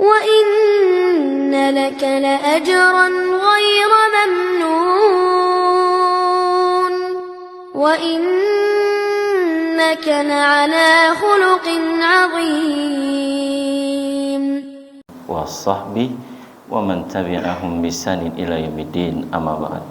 وإن لك لأجرا غير ممنون وإنك لعلى خلق عظيم والصحب ومن tabi'ahum bisanin ila yaumiddin, amma ba'd.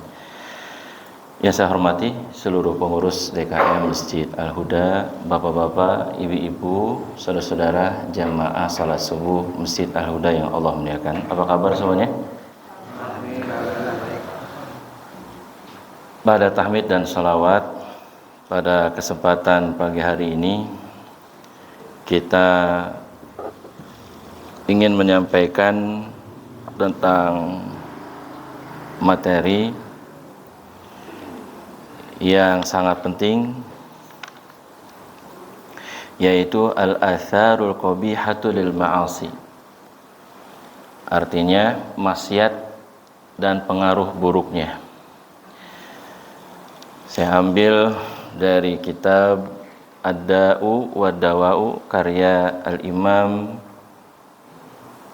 Yang saya hormati seluruh pengurus DKM Masjid Al-Huda, bapak-bapak, ibu-ibu, saudara-saudara jamaah salat subuh Masjid Al-Huda yang Allah muliakan. Apa kabar semuanya? Pada tahmid dan salawat pada kesempatan pagi hari ini kita ingin menyampaikan tentang materi yang sangat penting, yaitu al-atharul qabihatu lil ma'asi. Artinya maksiat dan pengaruh buruknya. Saya ambil dari kitab Ad-Da'u wa Dawa'u karya Al-Imam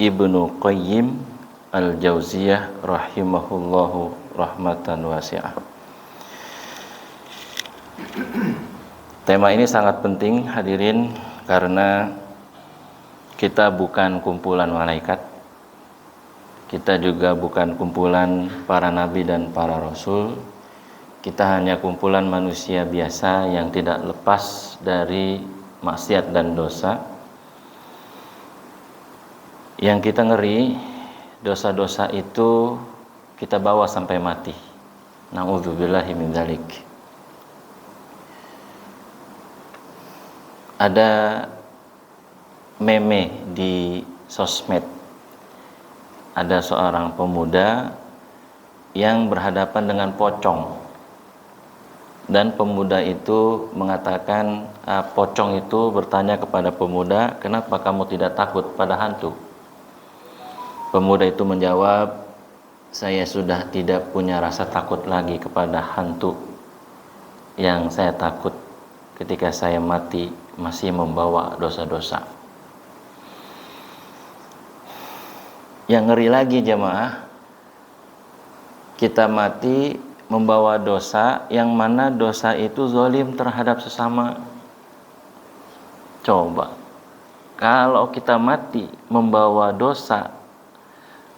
Ibnu Qayyim Al-Jauziyah rahimahullahu rahmatan wasi'ah. Tema ini sangat penting hadirin, karena kita bukan kumpulan malaikat, kita juga bukan kumpulan para nabi dan para rasul. Kita hanya kumpulan manusia biasa yang tidak lepas dari maksiat dan dosa. Yang kita ngeri, dosa-dosa itu kita bawa sampai mati. Na'udzubillahi min dzalik. Ada meme di sosmed. Ada seorang pemuda yang berhadapan dengan pocong. Dan pemuda itu mengatakan, pocong itu bertanya kepada pemuda, "Kenapa kamu tidak takut pada hantu?" Pemuda itu menjawab, "Saya sudah tidak punya rasa takut lagi kepada hantu. Yang saya takut ketika saya mati masih membawa dosa-dosa." Yang ngeri lagi jemaah, kita mati membawa dosa, yang mana dosa itu zalim terhadap sesama. Coba, kalau kita mati membawa dosa,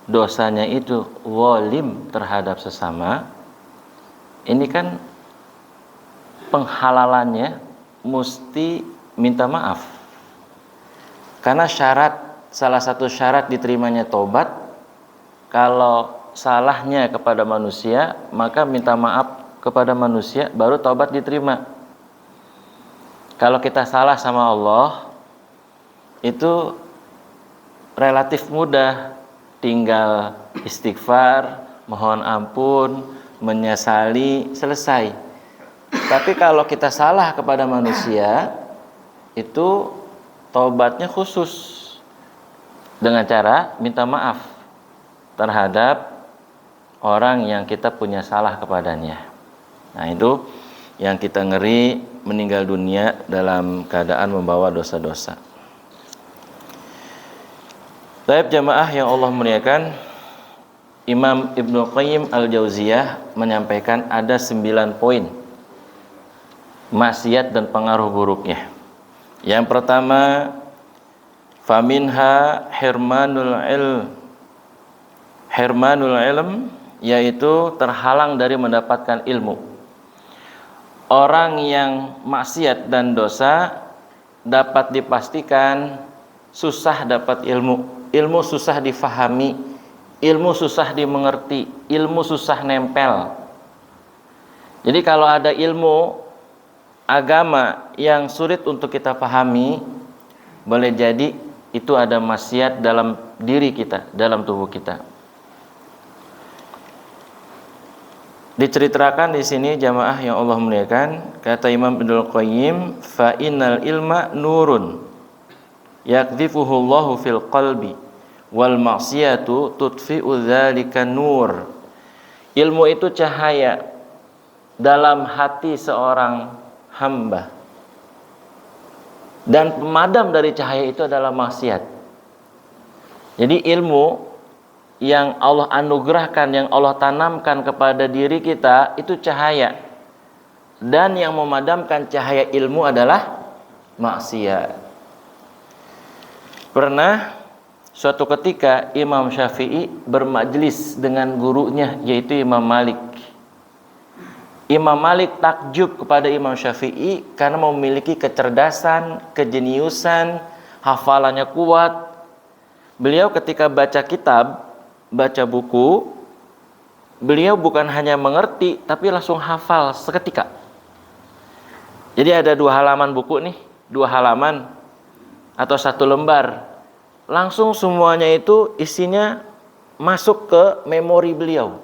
dosanya itu zalim terhadap sesama, ini kan penghalalannya mesti minta maaf. Karena salah satu syarat diterimanya tobat, kalau salahnya kepada manusia, maka minta maaf kepada manusia, baru taubat diterima. Kalau kita salah sama Allah, itu relatif mudah, tinggal istighfar, mohon ampun, menyesali, selesai. Tapi kalau kita salah kepada manusia, itu taubatnya khusus dengan cara minta maaf terhadap orang yang kita punya salah kepadanya. Nah, itu yang kita ngeri, meninggal dunia dalam keadaan membawa dosa-dosa. Baik jamaah yang Allah muliakan, Imam Ibnu Qayyim Al-Jauziyah menyampaikan ada 9 poin maksiat dan pengaruh buruknya. Yang pertama, faminha hirmanul ilm, yaitu terhalang dari mendapatkan ilmu. Orang yang maksiat dan dosa dapat dipastikan susah dapat ilmu. Ilmu susah difahami, ilmu susah dimengerti, ilmu susah nempel. Jadi kalau ada ilmu agama yang sulit untuk kita pahami, boleh jadi itu ada maksiat dalam diri kita, dalam tubuh kita. Diceritakan di sini jamaah yang Allah muliakan, kata Imam Ibnu Qayyim, fa innal ilma nurun yakdhifuhu Allahu fil qalbi wal ma'siyatu tudfi'u dzalika nur. Ilmu itu cahaya dalam hati seorang hamba, dan pemadam dari cahaya itu adalah maksiat. Jadi ilmu yang Allah anugerahkan, yang Allah tanamkan kepada diri kita itu cahaya. Dan yang memadamkan cahaya ilmu adalah maksiat. Pernah suatu ketika Imam Syafi'i bermajlis dengan gurunya yaitu Imam Malik. Imam Malik takjub kepada Imam Syafi'i karena memiliki kecerdasan, kejeniusan, hafalannya kuat. Beliau ketika baca kitab, baca buku, beliau bukan hanya mengerti tapi langsung hafal seketika. Jadi ada 2 halaman buku nih, 2 halaman atau 1 lembar. Langsung semuanya itu isinya masuk ke memori beliau.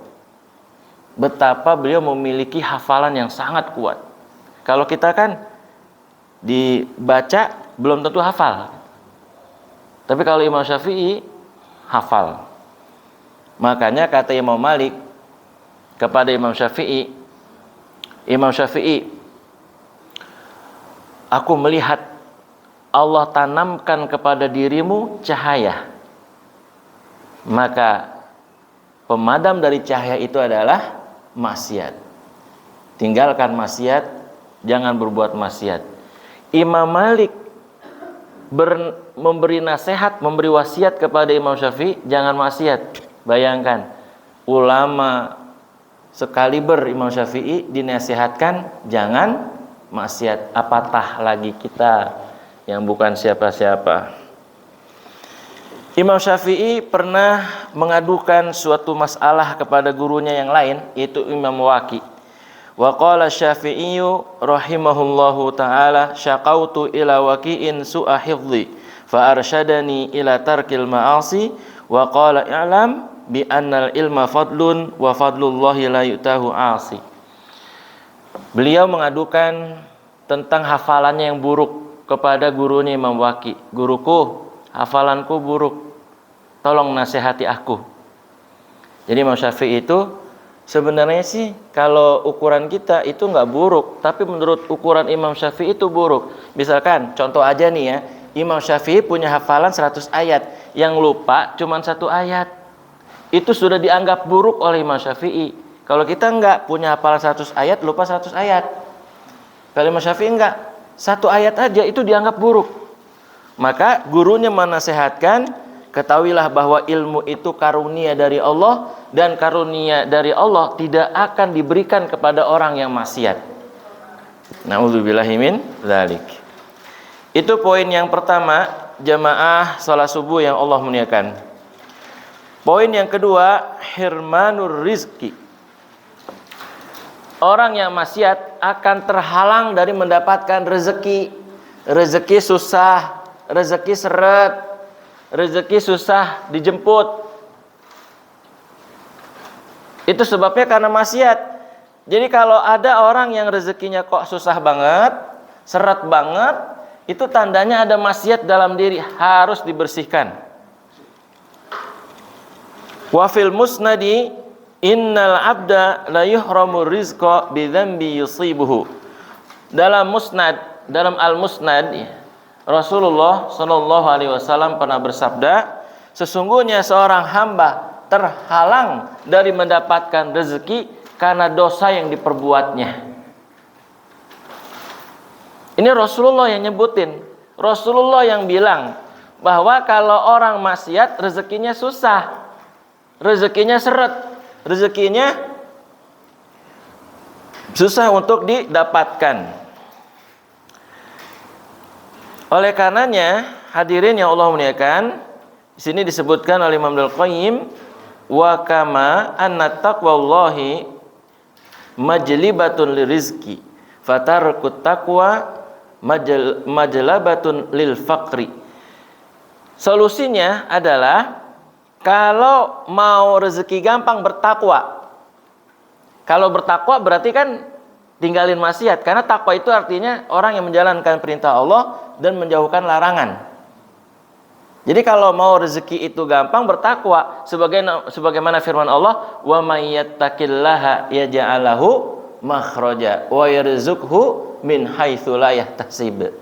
Betapa beliau memiliki hafalan yang sangat kuat. Kalau kita kan dibaca belum tentu hafal. Tapi kalau Imam Syafi'i hafal. Makanya kata Imam Malik kepada Imam Syafi'i, Imam Syafi'i, aku melihat Allah tanamkan kepada dirimu cahaya. Maka pemadam dari cahaya itu adalah maksiat. Tinggalkan maksiat, jangan berbuat maksiat. Imam Malik memberi nasihat, memberi wasiat kepada Imam Syafi'i, jangan maksiat. Bayangkan, ulama sekaliber Imam Syafi'i dinasihatkan jangan maksiat. Apatah lagi kita yang bukan siapa-siapa. Imam Syafi'i pernah mengadukan suatu masalah kepada gurunya yang lain, yaitu Imam Waqi. Wa qala Syafi'iyyu rahimahullahu ta'ala syaqautu ila waqi'in su'a hifdhi fa arsyadani ila tarkil ma'asi wa qala i'lam bi annal ilma fadlun wa fadlullahi la yutahu 'asi. Beliau mengadukan tentang hafalannya yang buruk kepada gurunya Imam Waqi. Guruku, hafalanku buruk, tolong nasihati aku. Jadi Imam Syafi'i itu sebenarnya sih kalau ukuran kita itu nggak buruk, tapi menurut ukuran Imam Syafi'i itu buruk. Misalkan contoh aja nih ya, Imam Syafi'i punya hafalan 100 ayat, yang lupa cuma 1 ayat. Itu sudah dianggap buruk oleh Imam Syafi'i. Kalau kita nggak punya hafalan 100 ayat, lupa 100 ayat. Kalau Imam Syafi'i nggak, 1 ayat aja itu dianggap buruk. Maka gurunya menasehatkan, ketahuilah bahwa ilmu itu karunia dari Allah, dan karunia dari Allah tidak akan diberikan kepada orang yang maksiat. Na'udzubillahi min dzalik. Itu poin yang pertama, jamaah salat subuh yang Allah muliakan. Poin yang kedua, hirmanur rizki. Orang yang maksiat akan terhalang dari mendapatkan rezeki. Rezeki susah, rezeki seret, rezeki susah dijemput. Itu sebabnya karena maksiat. Jadi kalau ada orang yang rezekinya kok susah banget, seret banget, itu tandanya ada maksiat dalam diri, harus dibersihkan. Wa fil musnadi innal abda la yuhramu rizqa bi dzambi yusibuhu. Dalam musnad, dalam al-musnad, Rasulullah sallallahu alaihi wasallam pernah bersabda, sesungguhnya seorang hamba terhalang dari mendapatkan rezeki karena dosa yang diperbuatnya. Ini Rasulullah yang nyebutin. Rasulullah yang bilang bahwa kalau orang maksiat rezekinya susah, rezekinya seret, rezekinya susah untuk didapatkan. Oleh karenanya, hadirin yang Allah muliakan, di sini disebutkan oleh Imam Al-Qayyim, wa kama anna taqwallahi majlibatun lirizqi fatarkut taqwa majlabatun lil faqri. Solusinya adalah kalau mau rezeki gampang bertakwa. Kalau bertakwa berarti kan tinggalin maksiat, karena takwa itu artinya orang yang menjalankan perintah Allah dan menjauhkan larangan. Jadi kalau mau rezeki itu gampang, bertakwa, sebagaimana firman Allah, wa may yattaqillaha yaj'al lahu makhraja wa yarzuqhu min haitsu la yahtasib.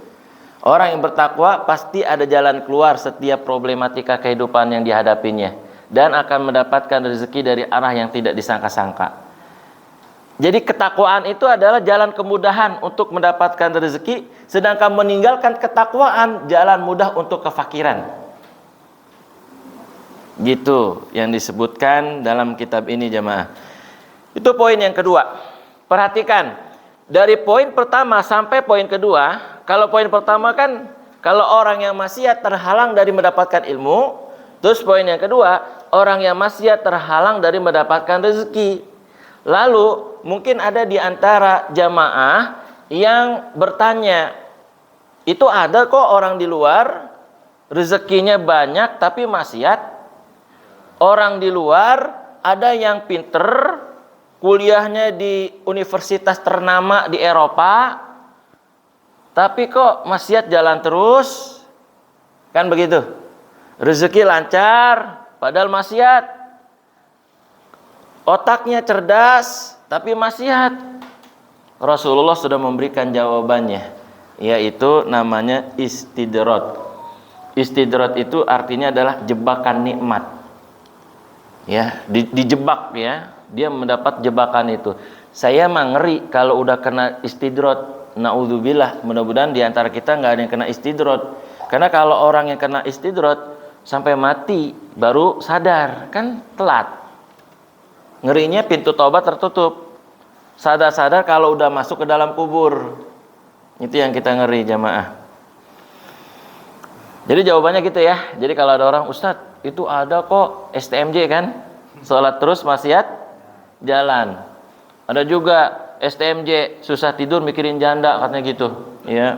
Orang yang bertakwa pasti ada jalan keluar setiap problematika kehidupan yang dihadapinya dan akan mendapatkan rezeki dari arah yang tidak disangka-sangka. Jadi ketakwaan itu adalah jalan kemudahan untuk mendapatkan rezeki, sedangkan meninggalkan ketakwaan jalan mudah untuk kefakiran. Gitu yang disebutkan dalam kitab ini jamaah. Itu poin yang kedua. Perhatikan, dari poin pertama sampai poin kedua, kalau poin pertama kan kalau orang yang maksiat terhalang dari mendapatkan ilmu, terus poin yang kedua, orang yang maksiat terhalang dari mendapatkan rezeki. Lalu mungkin ada di antara jamaah yang bertanya, itu ada kok orang di luar rezekinya banyak tapi maksiat. Orang di luar ada yang pinter, kuliahnya di universitas ternama di Eropa, tapi kok maksiat jalan terus. Kan begitu. Rezeki lancar, padahal maksiat. Otaknya cerdas, tapi maksiat. Rasulullah sudah memberikan jawabannya, yaitu namanya istidrat. Istidrat itu artinya adalah jebakan nikmat. Ya, dijebak ya, dia mendapat jebakan itu. Saya mah ngeri kalau udah kena istidrat. Naudzubillah, mudah-mudahan di antara kita nggak ada yang kena istidrat. Karena kalau orang yang kena istidrat sampai mati baru sadar, kan telat. Ngerinya pintu taubat tertutup. Sadar-sadar kalau udah masuk ke dalam kubur. Itu yang kita ngeri jamaah. Jadi jawabannya gitu ya. Jadi kalau ada orang, Ustadz itu ada kok STMJ kan, sholat terus maksiat jalan. Ada juga STMJ susah tidur mikirin janda katanya gitu, ya.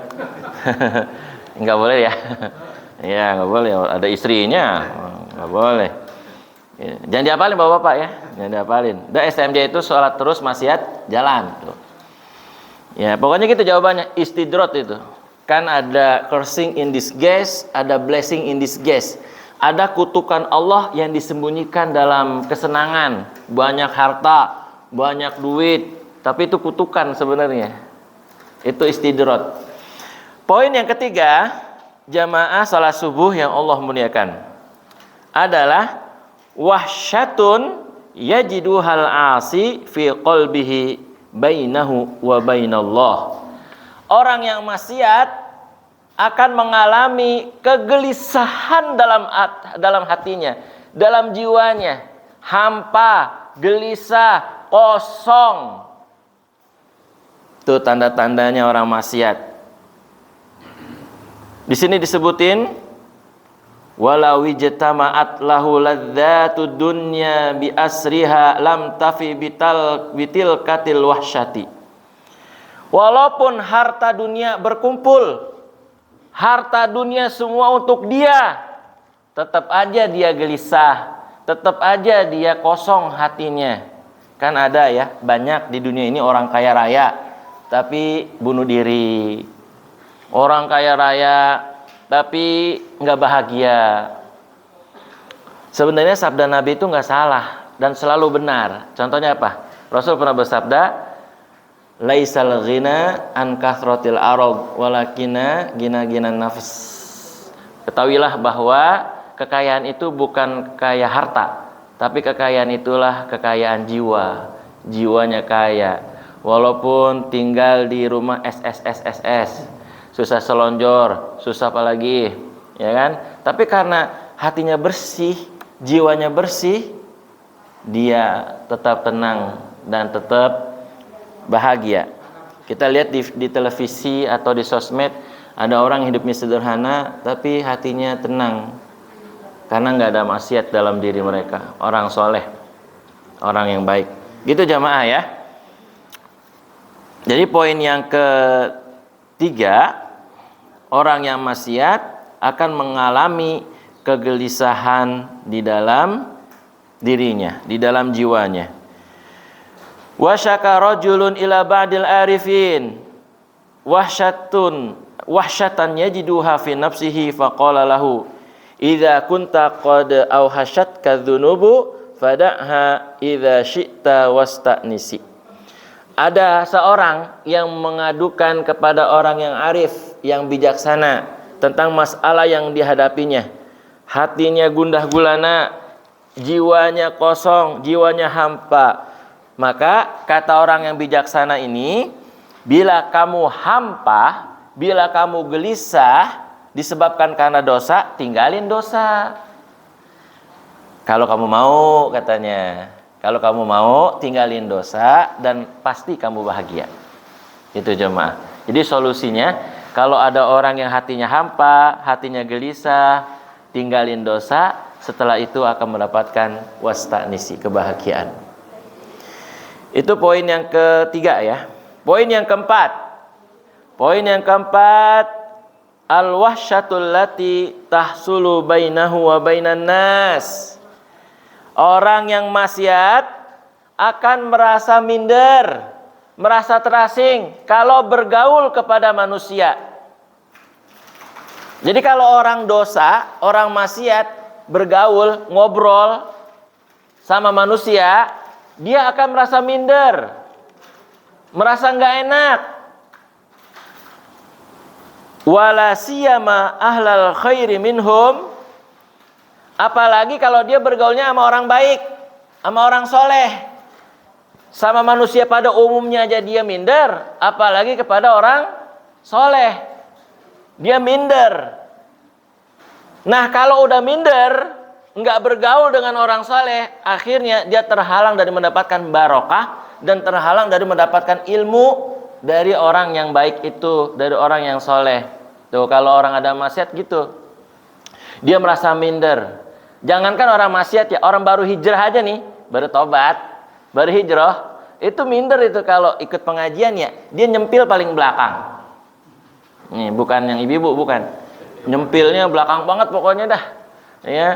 Nggak boleh ya. Ya nggak boleh, ada istrinya nggak boleh. Ya. Jangan dihafalin bapak-bapak ya, jangan dihafalin. Dan STMJ itu sholat terus maksiat jalan. Tuh. Ya pokoknya gitu jawabannya, istidrat itu. Kan ada cursing in disguise, ada blessing in disguise. Ada kutukan Allah yang disembunyikan dalam kesenangan, banyak harta, banyak duit, tapi itu kutukan sebenarnya. Itu istidrat. Poin yang ketiga, jamaah salat subuh yang Allah muliakan adalah wahsyatun yajiduhal asi fi qalbihi bainahu wa bainallah. Orang yang maksiat akan mengalami kegelisahan dalam hatinya, dalam jiwanya, hampa, gelisah, kosong. Itu tanda-tandanya orang maksiat. Di sini disebutin walau ijtama'at lahu ladzatud dunya bi asriha lam tafi bitil katil wahsyati. Walaupun harta dunia berkumpul, harta dunia semua untuk dia, tetap aja dia gelisah, tetap aja dia kosong hatinya. Kan ada ya, banyak di dunia ini orang kaya raya tapi bunuh diri, orang kaya raya tapi nggak bahagia. Sebenarnya sabda Nabi itu nggak salah dan selalu benar. Contohnya apa? Rasul pernah bersabda, laisal ghina an kathratil arad walakina gina nafs. Ketahuilah bahwa kekayaan itu bukan kaya harta, tapi kekayaan itulah kekayaan jiwa. Jiwanya kaya, walaupun tinggal di rumah SSSSS, susah selonjor, susah apalagi, ya kan? Tapi karena hatinya bersih, jiwanya bersih, dia tetap tenang dan tetap bahagia. Kita lihat di televisi atau di sosmed, ada orang hidupnya sederhana tapi hatinya tenang karena nggak ada maksiat dalam diri mereka. Orang soleh, orang yang baik. Gitu jamaah ya. Jadi poin yang ketiga, orang yang maksiat akan mengalami kegelisahan di dalam dirinya, di dalam jiwanya. Wa syaka rajulun ila ba'dil arifin wahsyatan yajiduha fi nafsihi faqala lahu idza kunta qad awhashatka dzunubu fada'ha idza syi'ta wasta'nisi. Ada seorang yang mengadukan kepada orang yang arif, yang bijaksana tentang masalah yang dihadapinya. Hatinya gundah gulana, jiwanya kosong, jiwanya hampa. Maka kata orang yang bijaksana ini, bila kamu hampa, bila kamu gelisah disebabkan karena dosa, tinggalin dosa. Kalau kamu mau, katanya, kalau kamu mau tinggalin dosa dan pasti kamu bahagia. Itu jemaah. Jadi solusinya, kalau ada orang yang hatinya hampa, hatinya gelisah, tinggalin dosa, setelah itu akan mendapatkan wastanisi, kebahagiaan. Itu poin yang ketiga ya. Poin yang keempat. Poin yang keempat, al-wahsyatul lati tahsulu bainahu wa bainan nas. Orang yang maksiat akan merasa minder, merasa terasing kalau bergaul kepada manusia. Jadi kalau orang dosa, orang maksiat bergaul, ngobrol sama manusia, dia akan merasa minder, merasa nggak enak. Wala siyama ahlal khairi minhum, apalagi kalau dia bergaulnya sama orang baik, sama orang soleh, sama manusia pada umumnya aja dia minder, apalagi kepada orang soleh, dia minder. Nah kalau udah minder, nggak bergaul dengan orang soleh, akhirnya dia terhalang dari mendapatkan barokah dan terhalang dari mendapatkan ilmu dari orang yang baik itu, dari orang yang soleh. Tuh kalau orang ada maksiat gitu, dia merasa minder. Jangankan orang maksiat ya, orang baru hijrah aja nih, baru tobat, baru hijrah, itu minder itu kalau ikut pengajian ya, dia nyempil paling belakang. Nih bukan yang ibu-ibu, bukan, nyempilnya belakang banget pokoknya dah, ya.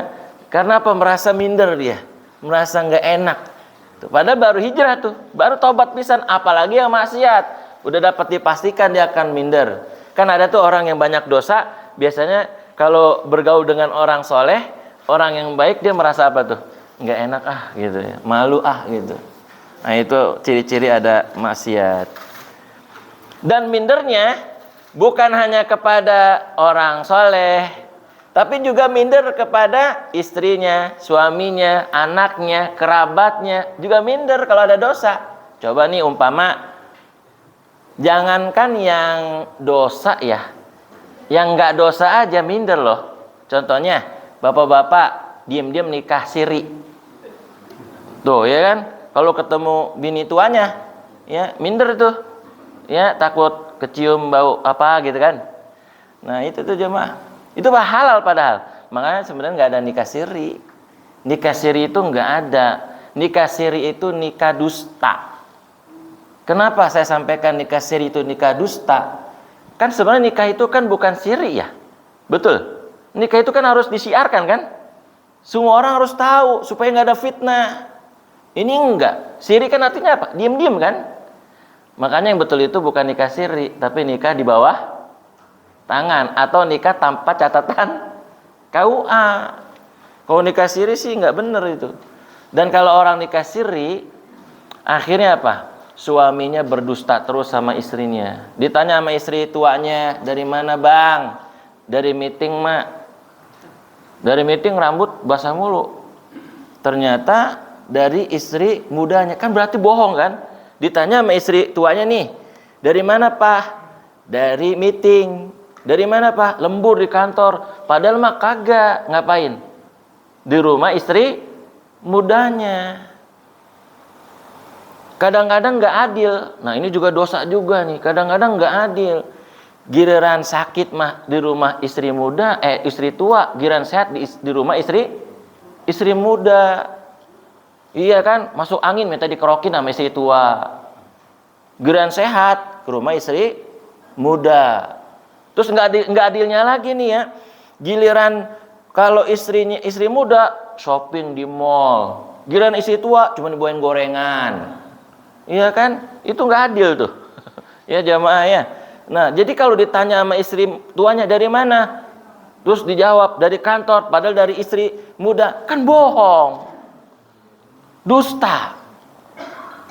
Karena apa? Merasa minder dia, merasa nggak enak. Tuh, padahal baru hijrah tuh, baru tobat pisan, apalagi yang maksiat, udah dapat dipastikan dia akan minder. Kan ada tuh orang yang banyak dosa, biasanya kalau bergaul dengan orang soleh, orang yang baik, dia merasa apa tuh? Nggak enak gitu ya, malu gitu. Nah itu ciri-ciri ada maksiat. Dan mindernya bukan hanya kepada orang soleh, tapi juga minder kepada istrinya, suaminya, anaknya, kerabatnya, juga minder kalau ada dosa. Coba nih umpama, jangankan yang dosa ya, yang nggak dosa aja minder loh. Contohnya, bapak-bapak diam-diam nikah siri. Tuh ya kan, kalau ketemu bini tuanya, ya minder tuh, ya takut kecium bau apa gitu kan. Nah itu tuh jemaah. Itu halal padahal. Makanya sebenarnya nggak ada nikah siri. Nikah siri itu nggak ada. Nikah siri itu nikah dusta. Kenapa saya sampaikan nikah siri itu nikah dusta? Kan sebenarnya nikah itu kan bukan siri ya. Betul. Nikah itu kan harus disiarkan kan. Semua orang harus tahu supaya nggak ada fitnah. Ini enggak. Siri kan artinya apa? Diam-diam kan. Makanya yang betul itu bukan nikah siri, tapi nikah di bawah tangan atau nikah tanpa catatan KUA. Kalau nikah siri sih nggak bener itu. Dan kalau orang nikah siri, akhirnya apa? Suaminya berdusta terus sama istrinya. Ditanya sama istri tuanya, dari mana bang? Dari meeting mak. Dari meeting rambut basah mulu. Ternyata dari istri mudanya. Kan berarti bohong kan? Ditanya sama istri tuanya nih, dari mana pak? Dari meeting. Dari mana pak? Lembur di kantor. Padahal mah kagak. Ngapain? Di rumah istri mudanya. Kadang-kadang nggak adil. Nah ini juga dosa juga nih. Kadang-kadang nggak adil. Giliran sakit mah di rumah istri muda, istri tua. Giliran sehat di rumah istri muda. Iya kan? Masuk angin minta dikerokin sama istri tua. Giliran sehat ke rumah istri muda. Terus nggak adilnya lagi nih ya. Giliran kalau istri muda shopping di mall. Giliran istri tua cuma dibawain gorengan. Iya kan? Itu nggak adil tuh. Ya jamaah ya. Nah, jadi kalau ditanya sama istri tuanya dari mana? Terus dijawab dari kantor, padahal dari istri muda, kan bohong. Dusta.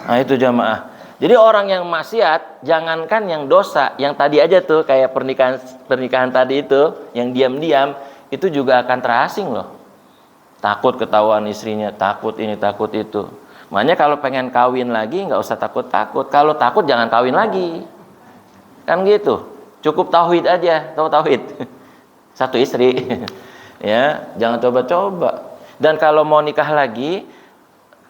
Nah, itu jamaah. Jadi orang yang maksiat, jangankan yang dosa, yang tadi aja tuh kayak pernikahan tadi itu, yang diam-diam, itu juga akan terasing loh. Takut ketahuan istrinya, takut ini, takut itu. Makanya kalau pengen kawin lagi, nggak usah takut-takut. Kalau takut jangan kawin lagi. Kan gitu. Cukup tauhid aja, tahu tauhid. Satu istri. Ya, jangan coba-coba. Dan kalau mau nikah lagi,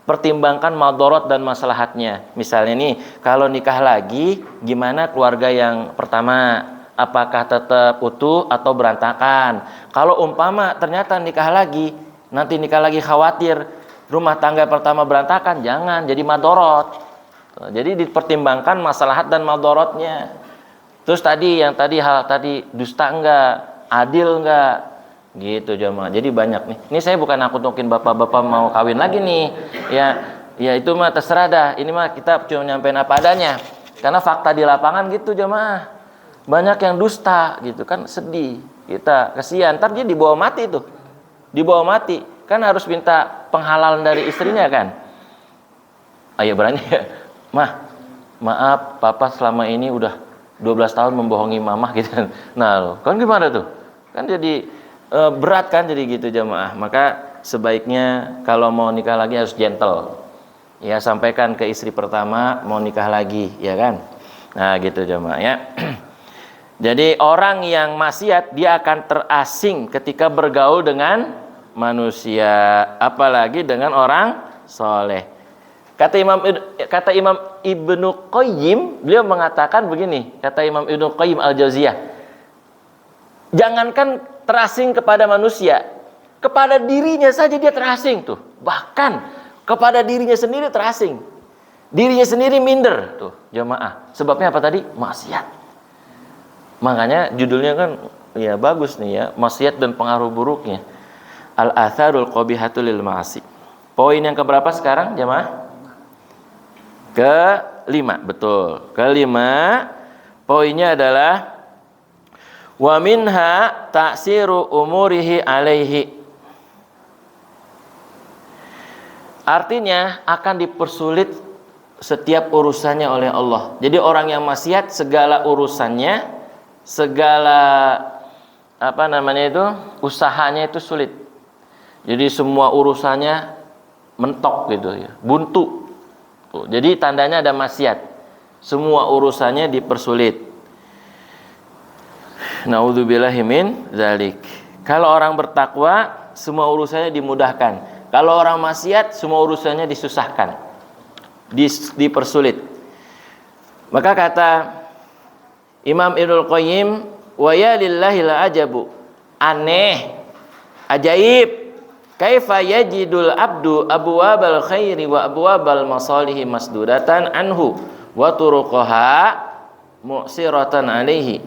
pertimbangkan madorot dan maslahatnya. Misalnya nih, kalau nikah lagi, gimana keluarga yang pertama? Apakah tetap utuh atau berantakan? Kalau umpama ternyata nikah lagi, nanti nikah lagi khawatir rumah tangga pertama berantakan, jangan, jadi madorot. Jadi dipertimbangkan maslahat dan madorotnya. Terus hal tadi dusta enggak, adil enggak, gitu jemaah. Jadi banyak nih. Ini saya bukan nakut-nakutin bapak-bapak mau kawin lagi nih. Ya itu mah terserah dah. Ini mah kita cuma nyampein apa adanya. Karena fakta di lapangan gitu jemaah. Banyak yang dusta gitu kan, sedih. Kita kasihan, ntar dia dibawa mati tuh. Dibawa mati. Kan harus minta penghalalan dari istrinya kan. Ayo berani ya. Maaf papa selama ini udah 12 tahun membohongi mamah gitu kan. Nah, loh, kan gimana tuh? Kan jadi berat kan jadi gitu jemaah. Maka sebaiknya kalau mau nikah lagi harus gentle. Ya, sampaikan ke istri pertama mau nikah lagi, ya kan? Nah, gitu jemaah ya. Jadi orang yang maksiat dia akan terasing ketika bergaul dengan manusia, apalagi dengan orang soleh. Kata Imam Ibnu Qayyim, beliau mengatakan begini, kata Imam Ibnu Qayyim Al-Jauziyah, jangankan terasing kepada manusia, kepada dirinya saja dia terasing tuh. Bahkan kepada dirinya sendiri terasing. Dirinya sendiri minder tuh, jemaah. Sebabnya apa tadi? Maksiat. Makanya judulnya kan ya bagus nih ya, maksiat dan pengaruh buruknya. Al-atharul qabihatul lil ma'asi. Poin yang keberapa sekarang, jemaah? Kelima, betul. Kelima, poinnya adalah wa minha ta'siru umurihi alaihi. Artinya akan dipersulit setiap urusannya oleh Allah. Jadi orang yang maksiat segala urusannya, segala usahanya itu sulit. Jadi semua urusannya mentok gitu ya, buntu. Jadi tandanya ada maksiat. Semua urusannya dipersulit. Naudzubillahi min dzalik. Kalau orang bertakwa, semua urusannya dimudahkan. Kalau orang maksiat, semua urusannya disusahkan, dipersulit. Maka kata Imam Ibnu Qayyim, wa ya lillahi la ajabu. Aneh, ajaib. Kaifa yajidul abdu abwabal khairi wa abwabal masalihi masdudatan anhu wa turuqaha mu'siratan alaihi.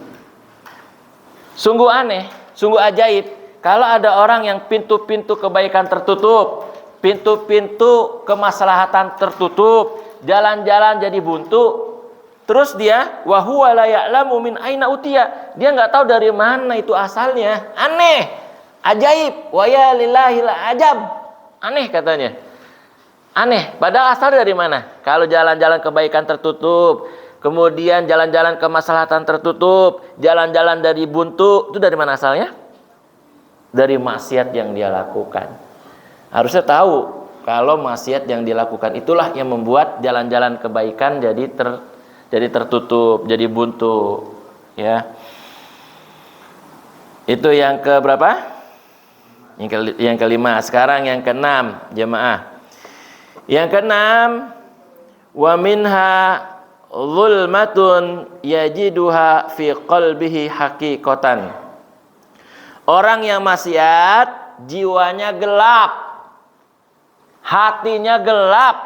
Sungguh aneh, sungguh ajaib kalau ada orang yang pintu-pintu kebaikan tertutup, pintu-pintu kemaslahatan tertutup, jalan-jalan jadi buntu. Terus dia wa huwa la ya'lamu min aina utiya. Dia enggak tahu dari mana itu asalnya. Aneh. Ajaib, wa ya lillahi la ajab. Aneh katanya. Aneh, padahal asal dari mana? Kalau jalan-jalan kebaikan tertutup, kemudian jalan-jalan kemaslahatan tertutup, jalan-jalan dari buntu, itu dari mana asalnya? Dari maksiat yang dia lakukan. Harusnya tahu kalau maksiat yang dilakukan itulah yang membuat jalan-jalan kebaikan jadi tertutup, jadi buntu, ya. Itu yang ke berapa? Yang kelima. Sekarang yang keenam, jemaah. Yang keenam, wa minha zulmatun yajiduha fi qalbihi haqiqatan. Orang yang maksiat jiwanya gelap, hatinya gelap.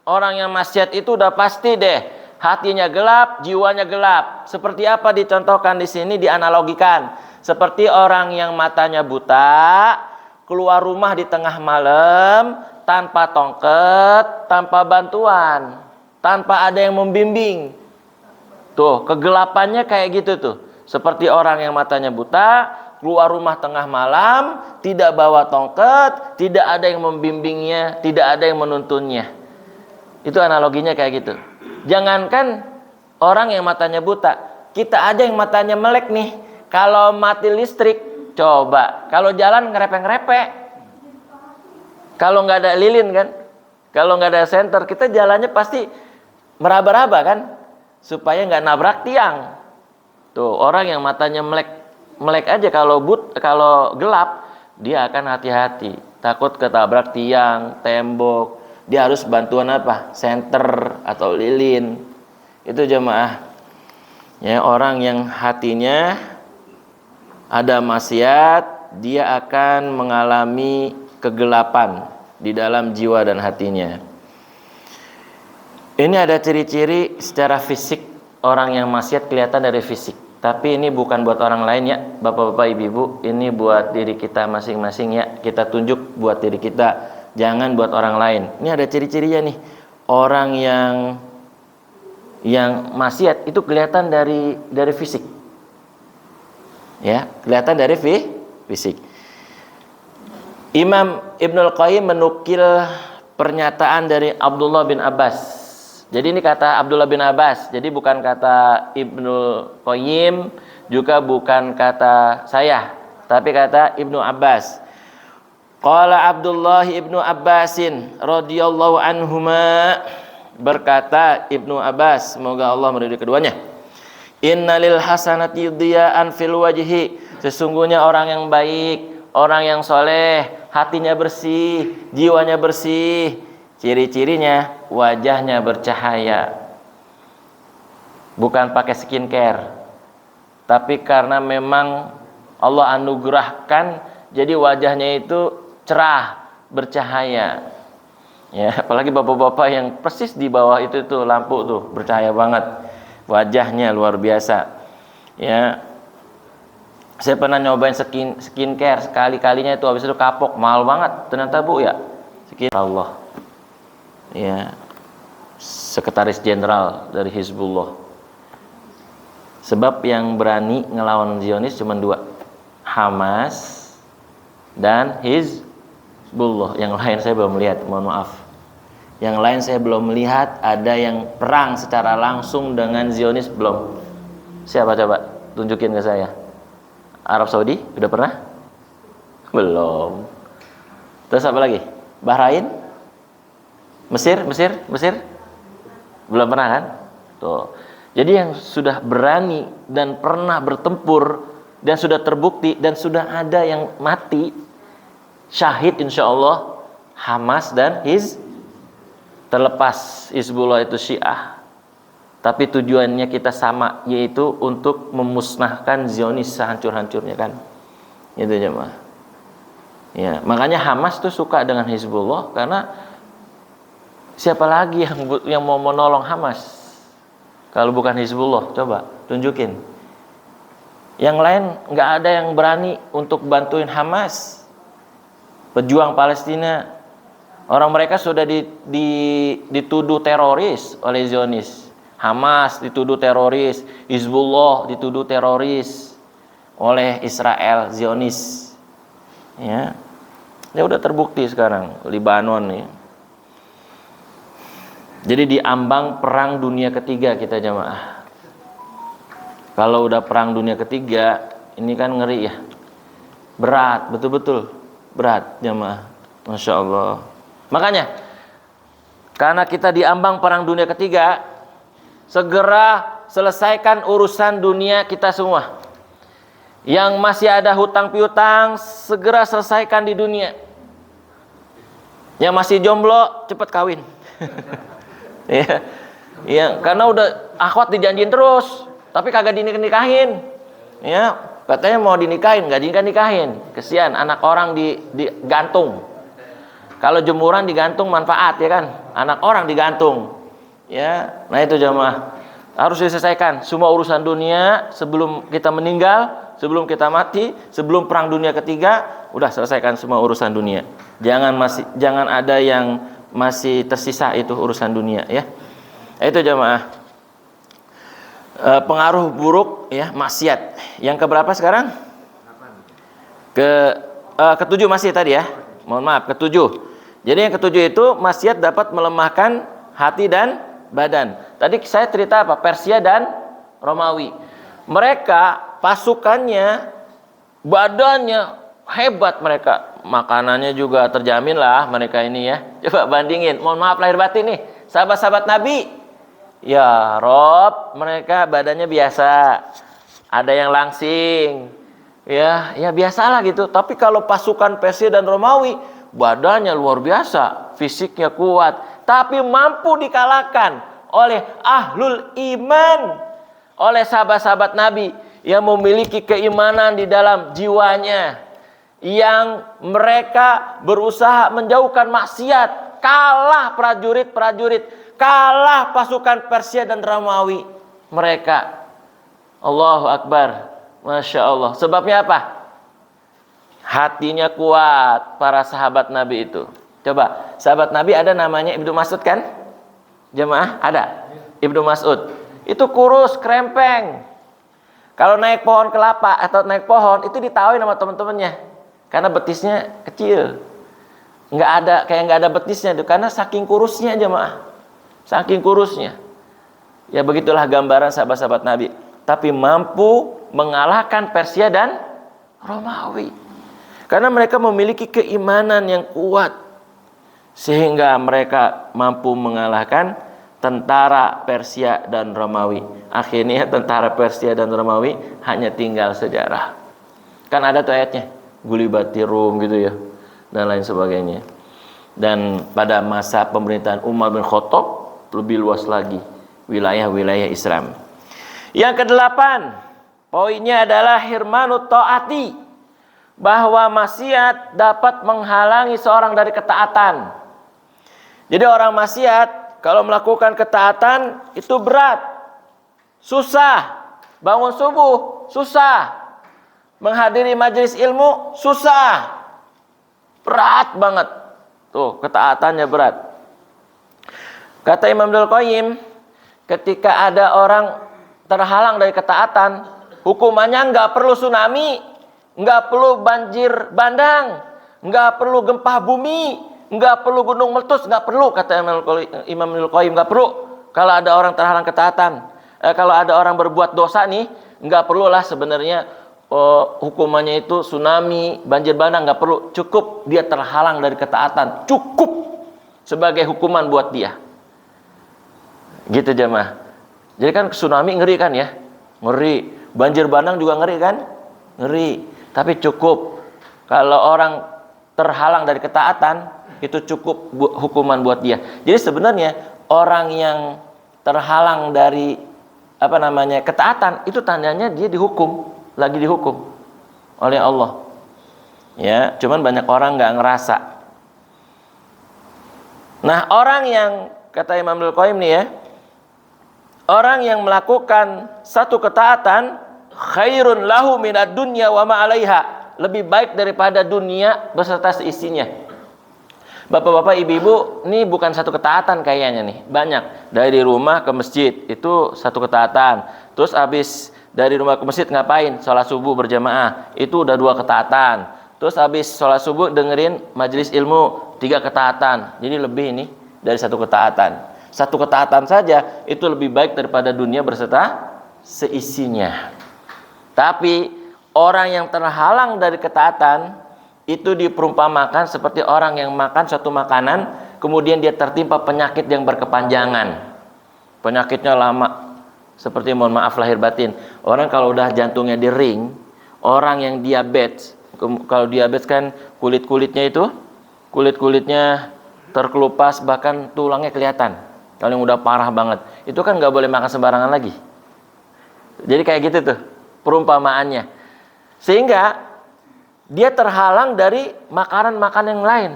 Orang yang maksiat itu udah pasti deh, hatinya gelap, jiwanya gelap. Seperti apa dicontohkan di sini, dianalogikan. Seperti orang yang matanya buta, keluar rumah di tengah malam, tanpa tongkat, tanpa bantuan, tanpa ada yang membimbing. Tuh, kegelapannya kayak gitu tuh. Seperti orang yang matanya buta, keluar rumah tengah malam, tidak bawa tongkat, tidak ada yang membimbingnya, tidak ada yang menuntunnya. Itu analoginya kayak gitu. Jangankan orang yang matanya buta, kita aja yang matanya melek nih. Kalau mati listrik, coba. Kalau jalan ngerepek-ngerepek. Kalau nggak ada lilin kan, kalau nggak ada senter, kita jalannya pasti meraba-raba kan, supaya nggak nabrak tiang. Tuh orang yang matanya melek aja kalau gelap, dia akan hati-hati, takut ketabrak tiang, tembok. Dia harus bantuan apa? Senter atau lilin. Itu jemaah. Ya, orang yang hatinya ada maksiat, dia akan mengalami kegelapan di dalam jiwa dan hatinya. Ini ada ciri-ciri secara fisik orang yang maksiat kelihatan dari fisik. Tapi ini bukan buat orang lain ya, bapak-bapak, ibu-ibu. Ini buat diri kita masing-masing ya. Kita tunjuk buat diri kita. Jangan buat orang lain. Ini ada ciri-cirinya nih. Orang yang maksiat itu kelihatan dari fisik. Ya, kelihatan dari fisik. Imam Ibnul Qayyim menukil pernyataan dari Abdullah bin Abbas. Jadi ini kata Abdullah bin Abbas. Jadi bukan kata Ibnul Qayyim, juga bukan kata saya, tapi kata Ibnu Abbas. Qala Abdullah ibnu Abbasin radhiyallahu anhuma, berkata Ibnu Abbas, semoga Allah meridhai keduanya. Innalil hasanati diya'an fil wajhi, sesungguhnya orang yang baik, orang yang soleh, hatinya bersih, jiwanya bersih, ciri-cirinya wajahnya bercahaya. Bukan pakai skincare, tapi karena memang Allah anugerahkan, jadi wajahnya itu cerah, bercahaya. Ya, apalagi bapak-bapak yang persis di bawah itu tuh lampu tuh bercahaya banget. Wajahnya luar biasa. Ya. Saya pernah nyobain skincare sekali-kalinya itu, habis itu kapok, mahal banget. Ternyata Bu ya, Allah. Ya. Sekretaris Jenderal dari Hizbullah. Sebab yang berani ngelawan Zionis cuma dua. Hamas dan Hizbullah. Yang lain saya belum lihat, mohon maaf. Yang lain saya belum melihat ada yang perang secara langsung dengan Zionis, belum. Siapa coba? Tunjukin ke saya. Arab Saudi udah pernah? Belum. Terus apa lagi? Bahrain? Mesir? Belum pernah kan? Tuh. Jadi yang sudah berani dan pernah bertempur dan sudah terbukti dan sudah ada yang mati syahid insyaallah, Hamas dan terlepas Hizbullah itu Syiah, tapi tujuannya kita sama, yaitu untuk memusnahkan Zionis sehancur-hancurnya kan. Itu jemaah. Ya, makanya Hamas tuh suka dengan Hizbullah karena siapa lagi yang mau menolong Hamas kalau bukan Hizbullah? Coba tunjukin. Yang lain nggak ada yang berani untuk bantuin Hamas, pejuang Palestina. Orang mereka sudah dituduh teroris oleh Zionis. Hamas dituduh teroris, Hizbullah dituduh teroris oleh Israel, Zionis. Ya, udah terbukti sekarang Libanon nih. Jadi di ambang perang dunia ketiga kita jamaah. Kalau udah perang dunia ketiga, ini kan ngeri ya. Berat, betul-betul berat jamaah. Masya Allah. Makanya, karena kita di ambang perang dunia ketiga, segera selesaikan urusan dunia kita semua. Yang masih ada hutang piutang, segera selesaikan di dunia. Yang masih jomblo, cepat kawin. Ya, karena udah akhwat dijanjiin terus, tapi kagak dinikahin. Ya, katanya mau dinikahin, nggak dinikahin. Kesian anak orang digantung. Kalau jemuran digantung manfaat ya kan, anak orang digantung. Ya, nah itu jamaah harus diselesaikan semua urusan dunia sebelum kita meninggal, sebelum kita mati, sebelum perang dunia ketiga, udah selesaikan semua urusan dunia. Jangan ada yang masih tersisa itu urusan dunia ya. Itu jamaah. Pengaruh buruk ya maksiat. Yang keberapa sekarang? Ketujuh masih tadi ya. Mohon maaf, ketujuh. Jadi yang ketujuh itu maksiat dapat melemahkan hati dan badan. Tadi saya cerita apa? Persia dan Romawi. Mereka pasukannya, badannya hebat mereka. Makanannya juga terjamin lah mereka ini ya. Coba bandingin. Mohon maaf lahir batin nih. Sahabat-sahabat Nabi. Ya Rob, mereka badannya biasa. Ada yang langsing. Ya biasalah gitu. Tapi kalau pasukan Persia dan Romawi, badannya luar biasa. Fisiknya kuat. Tapi mampu dikalahkan oleh ahlul iman. Oleh sahabat-sahabat Nabi yang memiliki keimanan di dalam jiwanya. Yang mereka berusaha menjauhkan maksiat, kalah prajurit-prajurit, kalah pasukan Persia dan Romawi mereka. Allahu Akbar, Masya Allah. Sebabnya apa? Hatinya kuat para sahabat Nabi itu. Coba, sahabat Nabi ada namanya Ibnu Mas'ud kan? Jemaah ada? Ibnu Mas'ud itu kurus, krempeng. Kalau naik pohon kelapa atau naik pohon itu ditawain sama teman-temannya. Karena betisnya kecil, nggak ada betisnya tuh, karena saking kurusnya jemaah, saking kurusnya. Ya begitulah gambaran sahabat-sahabat Nabi. Tapi mampu mengalahkan Persia dan Romawi, karena mereka memiliki keimanan yang kuat, sehingga mereka mampu mengalahkan tentara Persia dan Romawi. Akhirnya tentara Persia dan Romawi hanya tinggal sejarah. Kan ada tuh ayatnya. Gulibati Rum gitu ya, dan lain sebagainya. Dan pada masa pemerintahan Umar bin Khattab lebih luas lagi wilayah-wilayah Islam. Yang kedelapan, poinnya adalah hirmanut ta'ati, bahwa maksiat dapat menghalangi seorang dari ketaatan. Jadi orang maksiat kalau melakukan ketaatan itu berat, susah. Bangun subuh susah, menghadiri majelis ilmu susah, berat banget. Tuh, ketaatannya berat. Kata Imam Ibnul Qayyim, ketika ada orang terhalang dari ketaatan, hukumannya nggak perlu tsunami, nggak perlu banjir bandang, nggak perlu gempa bumi, nggak perlu gunung meletus, nggak perlu. Kata Imam Ibnul Qayyim, nggak perlu. Kalau ada orang terhalang ketaatan, kalau ada orang berbuat dosa nih, nggak perlulah sebenarnya hukumannya itu tsunami, banjir bandang, nggak perlu. Cukup dia terhalang dari ketaatan, cukup sebagai hukuman buat dia. Gitu jemaah. Jadi kan tsunami ngeri kan ya, ngeri. Banjir bandang juga ngeri kan, ngeri. Tapi cukup kalau orang terhalang dari ketaatan, itu cukup hukuman buat dia. Jadi sebenarnya orang yang terhalang dari ketaatan, itu tandanya dia dihukum. Lagi dihukum oleh Allah. Ya, cuman banyak orang nggak ngerasa. Nah, orang yang kata Imam Ibnul Qayyim nih ya, orang yang melakukan satu ketaatan khairun lahu minad dunya wa ma 'alaiha, lebih baik daripada dunia beserta seisinya. Bapak-bapak, ibu-ibu, ini bukan satu ketaatan kayaknya nih, banyak. Dari rumah ke masjid itu satu ketaatan. Terus habis dari rumah ke masjid ngapain? Sholat subuh berjamaah, itu udah 2 ketaatan. Terus habis sholat subuh dengerin majelis ilmu, 3 ketaatan. Jadi lebih ini dari 1 ketaatan. 1 ketaatan saja itu lebih baik daripada dunia berserta seisinya. Tapi orang yang terhalang dari ketaatan itu diperumpamakan seperti orang yang makan suatu makanan, kemudian dia tertimpa penyakit yang berkepanjangan. Penyakitnya lama. Seperti mohon maaf lahir batin, orang kalau udah jantungnya di ring, orang yang diabetes, kalau diabetes kan kulitnya terkelupas, bahkan tulangnya kelihatan. Kalau yang udah parah banget, itu kan nggak boleh makan sembarangan lagi. Jadi kayak gitu tuh perumpamaannya, sehingga dia terhalang dari makanan-makanan yang lain.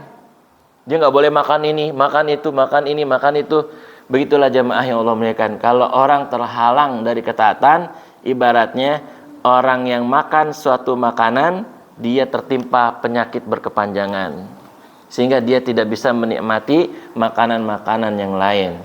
Dia nggak boleh makan ini, makan itu, makan ini, makan itu. Begitulah jemaah yang Allah muliakan. Kalau orang terhalang dari ketaatan, ibaratnya orang yang makan suatu makanan, dia tertimpa penyakit berkepanjangan, sehingga dia tidak bisa menikmati makanan-makanan yang lain.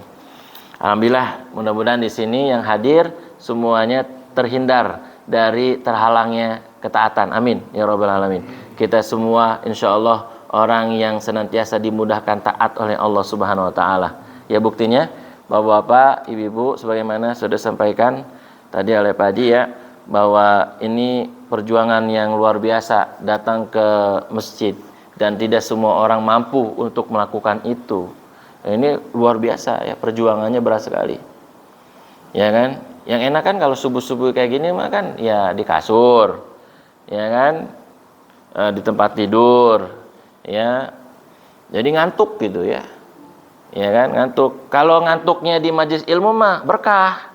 Alhamdulillah, mudah-mudahan di sini yang hadir semuanya terhindar dari terhalangnya ketaatan. Amin ya rabbal alamin. Kita semua insya Allah orang yang senantiasa dimudahkan taat oleh Allah Subhanahu wa taala. Ya buktinya Bapak-bapak, ibu-ibu, sebagaimana sudah sampaikan tadi oleh Pak Haji ya, bahwa ini perjuangan yang luar biasa datang ke masjid dan tidak semua orang mampu untuk melakukan itu. Ini luar biasa ya, perjuangannya berat sekali. Ya kan? Yang enak kan kalau subuh-subuh kayak gini mah kan ya di kasur. Ya kan? Di tempat tidur. Ya. Jadi ngantuk gitu ya. Ya kan, ngantuk. Kalau ngantuknya di majelis ilmu mah berkah.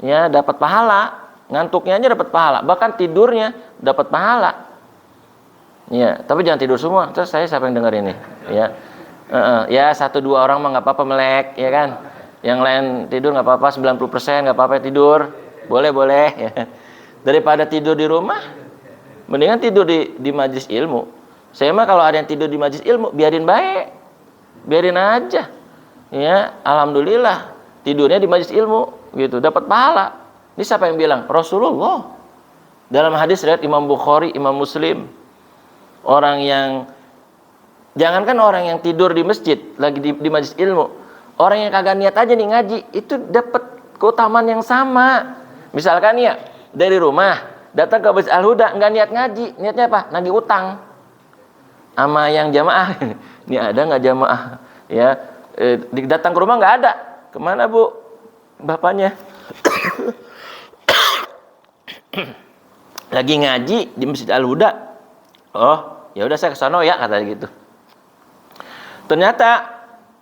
Ya, dapat pahala. Ngantuknya aja dapat pahala, bahkan tidurnya dapat pahala. Ya, tapi jangan tidur semua. Terus saya siapa yang denger ini? Ya. Ya 1-2 orang mah nggak apa-apa melek, ya kan? Yang lain tidur nggak apa-apa, 90% nggak apa-apa tidur. Boleh ya. Daripada tidur di rumah, mendingan tidur di majelis ilmu. Saya mah kalau ada yang tidur di majelis ilmu, biarin baik. Biarin aja. Ya, alhamdulillah tidurnya di majelis ilmu gitu, dapat pahala. Ini siapa yang bilang? Rasulullah. Dalam hadis riwayat Imam Bukhari, Imam Muslim. Orang yang jangankan orang yang tidur di masjid lagi di majelis ilmu, orang yang kagak niat aja nih ngaji, itu dapat keutamaan yang sama. Misalkan ya, dari rumah datang ke Masjid Al-Huda enggak niat ngaji, niatnya apa? Nagih utang. Sama yang jamaah. Ini ada nggak jamaah? Ya, datang ke rumah nggak ada. Kemana bu? Bapaknya lagi ngaji di Masjid Al-Huda. Oh, ya udah saya ke sono ya, kata gitu. Ternyata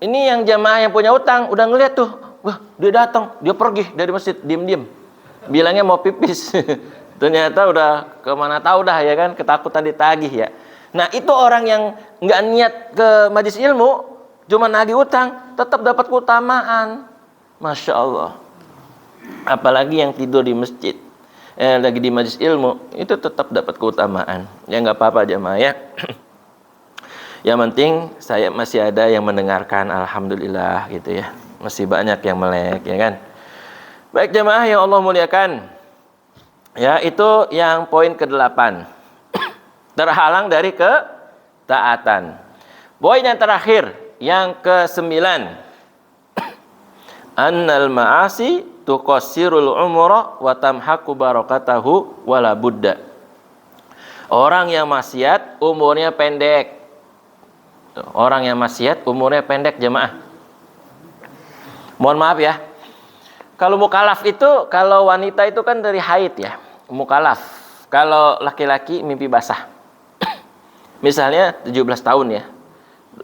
ini yang jamaah yang punya utang udah ngeliat tuh, wah dia datang, dia pergi dari masjid diem-diem. Bilangnya mau pipis. Ternyata udah kemana tahu dah ya kan, ketakutan ditagih ya. Nah itu orang yang nggak niat ke majelis ilmu, cuma nagih utang, tetap dapat keutamaan. Masya Allah. Apalagi yang tidur di masjid, lagi di majelis ilmu, itu tetap dapat keutamaan. Ya nggak apa-apa jamaah ya. Yang penting saya masih ada yang mendengarkan, alhamdulillah gitu ya. Masih banyak yang melek ya kan. Baik jamaah yang Allah muliakan. Ya itu yang poin ke-8. Terhalang dari ketaatan. Poin yang terakhir, yang ke-9. Annal ma'asi tuqassirul umra wa tamhaqu barakatahu wala budda. Orang yang maksiat umurnya pendek. Orang yang maksiat umurnya pendek jemaah. Mohon maaf ya. Kalau mukallaf itu, kalau wanita itu kan dari haid ya, mukallaf. Kalau laki-laki mimpi basah. Misalnya 17 tahun ya.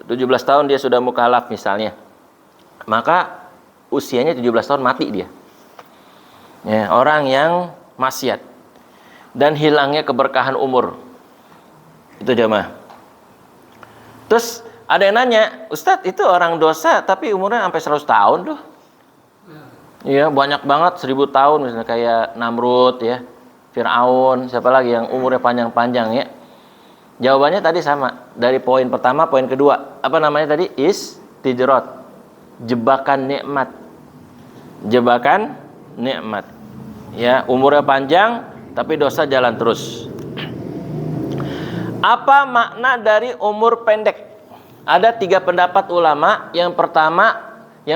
17 tahun dia sudah mukallaf misalnya. Maka usianya 17 tahun mati dia. Ya, orang yang maksiat dan hilangnya keberkahan umur. Itu jemaah. Terus ada yang nanya, Ustadz itu orang dosa tapi umurnya sampai 100 tahun tuh. Iya, banyak banget 1000 tahun misalnya kayak Namrud ya, Fir'aun, siapa lagi yang umurnya panjang-panjang ya. Jawabannya tadi sama. Dari poin pertama, poin kedua. Apa namanya tadi? Istidrat. Jebakan nikmat. Jebakan nikmat. Ya, umurnya panjang tapi dosa jalan terus. Apa makna dari umur pendek? Ada 3 pendapat ulama. Yang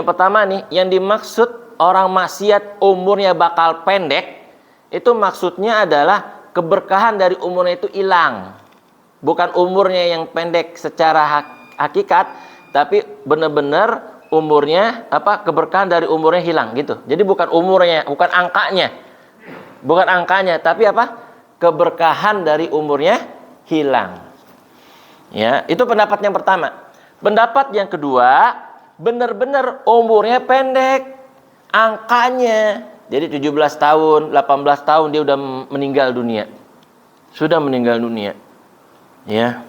pertama nih, yang dimaksud orang maksiat umurnya bakal pendek, itu maksudnya adalah keberkahan dari umurnya itu hilang. Bukan umurnya yang pendek secara hakikat, tapi benar-benar umurnya keberkahan dari umurnya hilang gitu. Jadi bukan umurnya, bukan angkanya. Bukan angkanya, tapi keberkahan dari umurnya hilang. Ya, itu pendapat yang pertama. Pendapat yang kedua, benar-benar umurnya pendek. Angkanya. Jadi 17 tahun, 18 tahun dia udah meninggal dunia. Sudah meninggal dunia. Ya,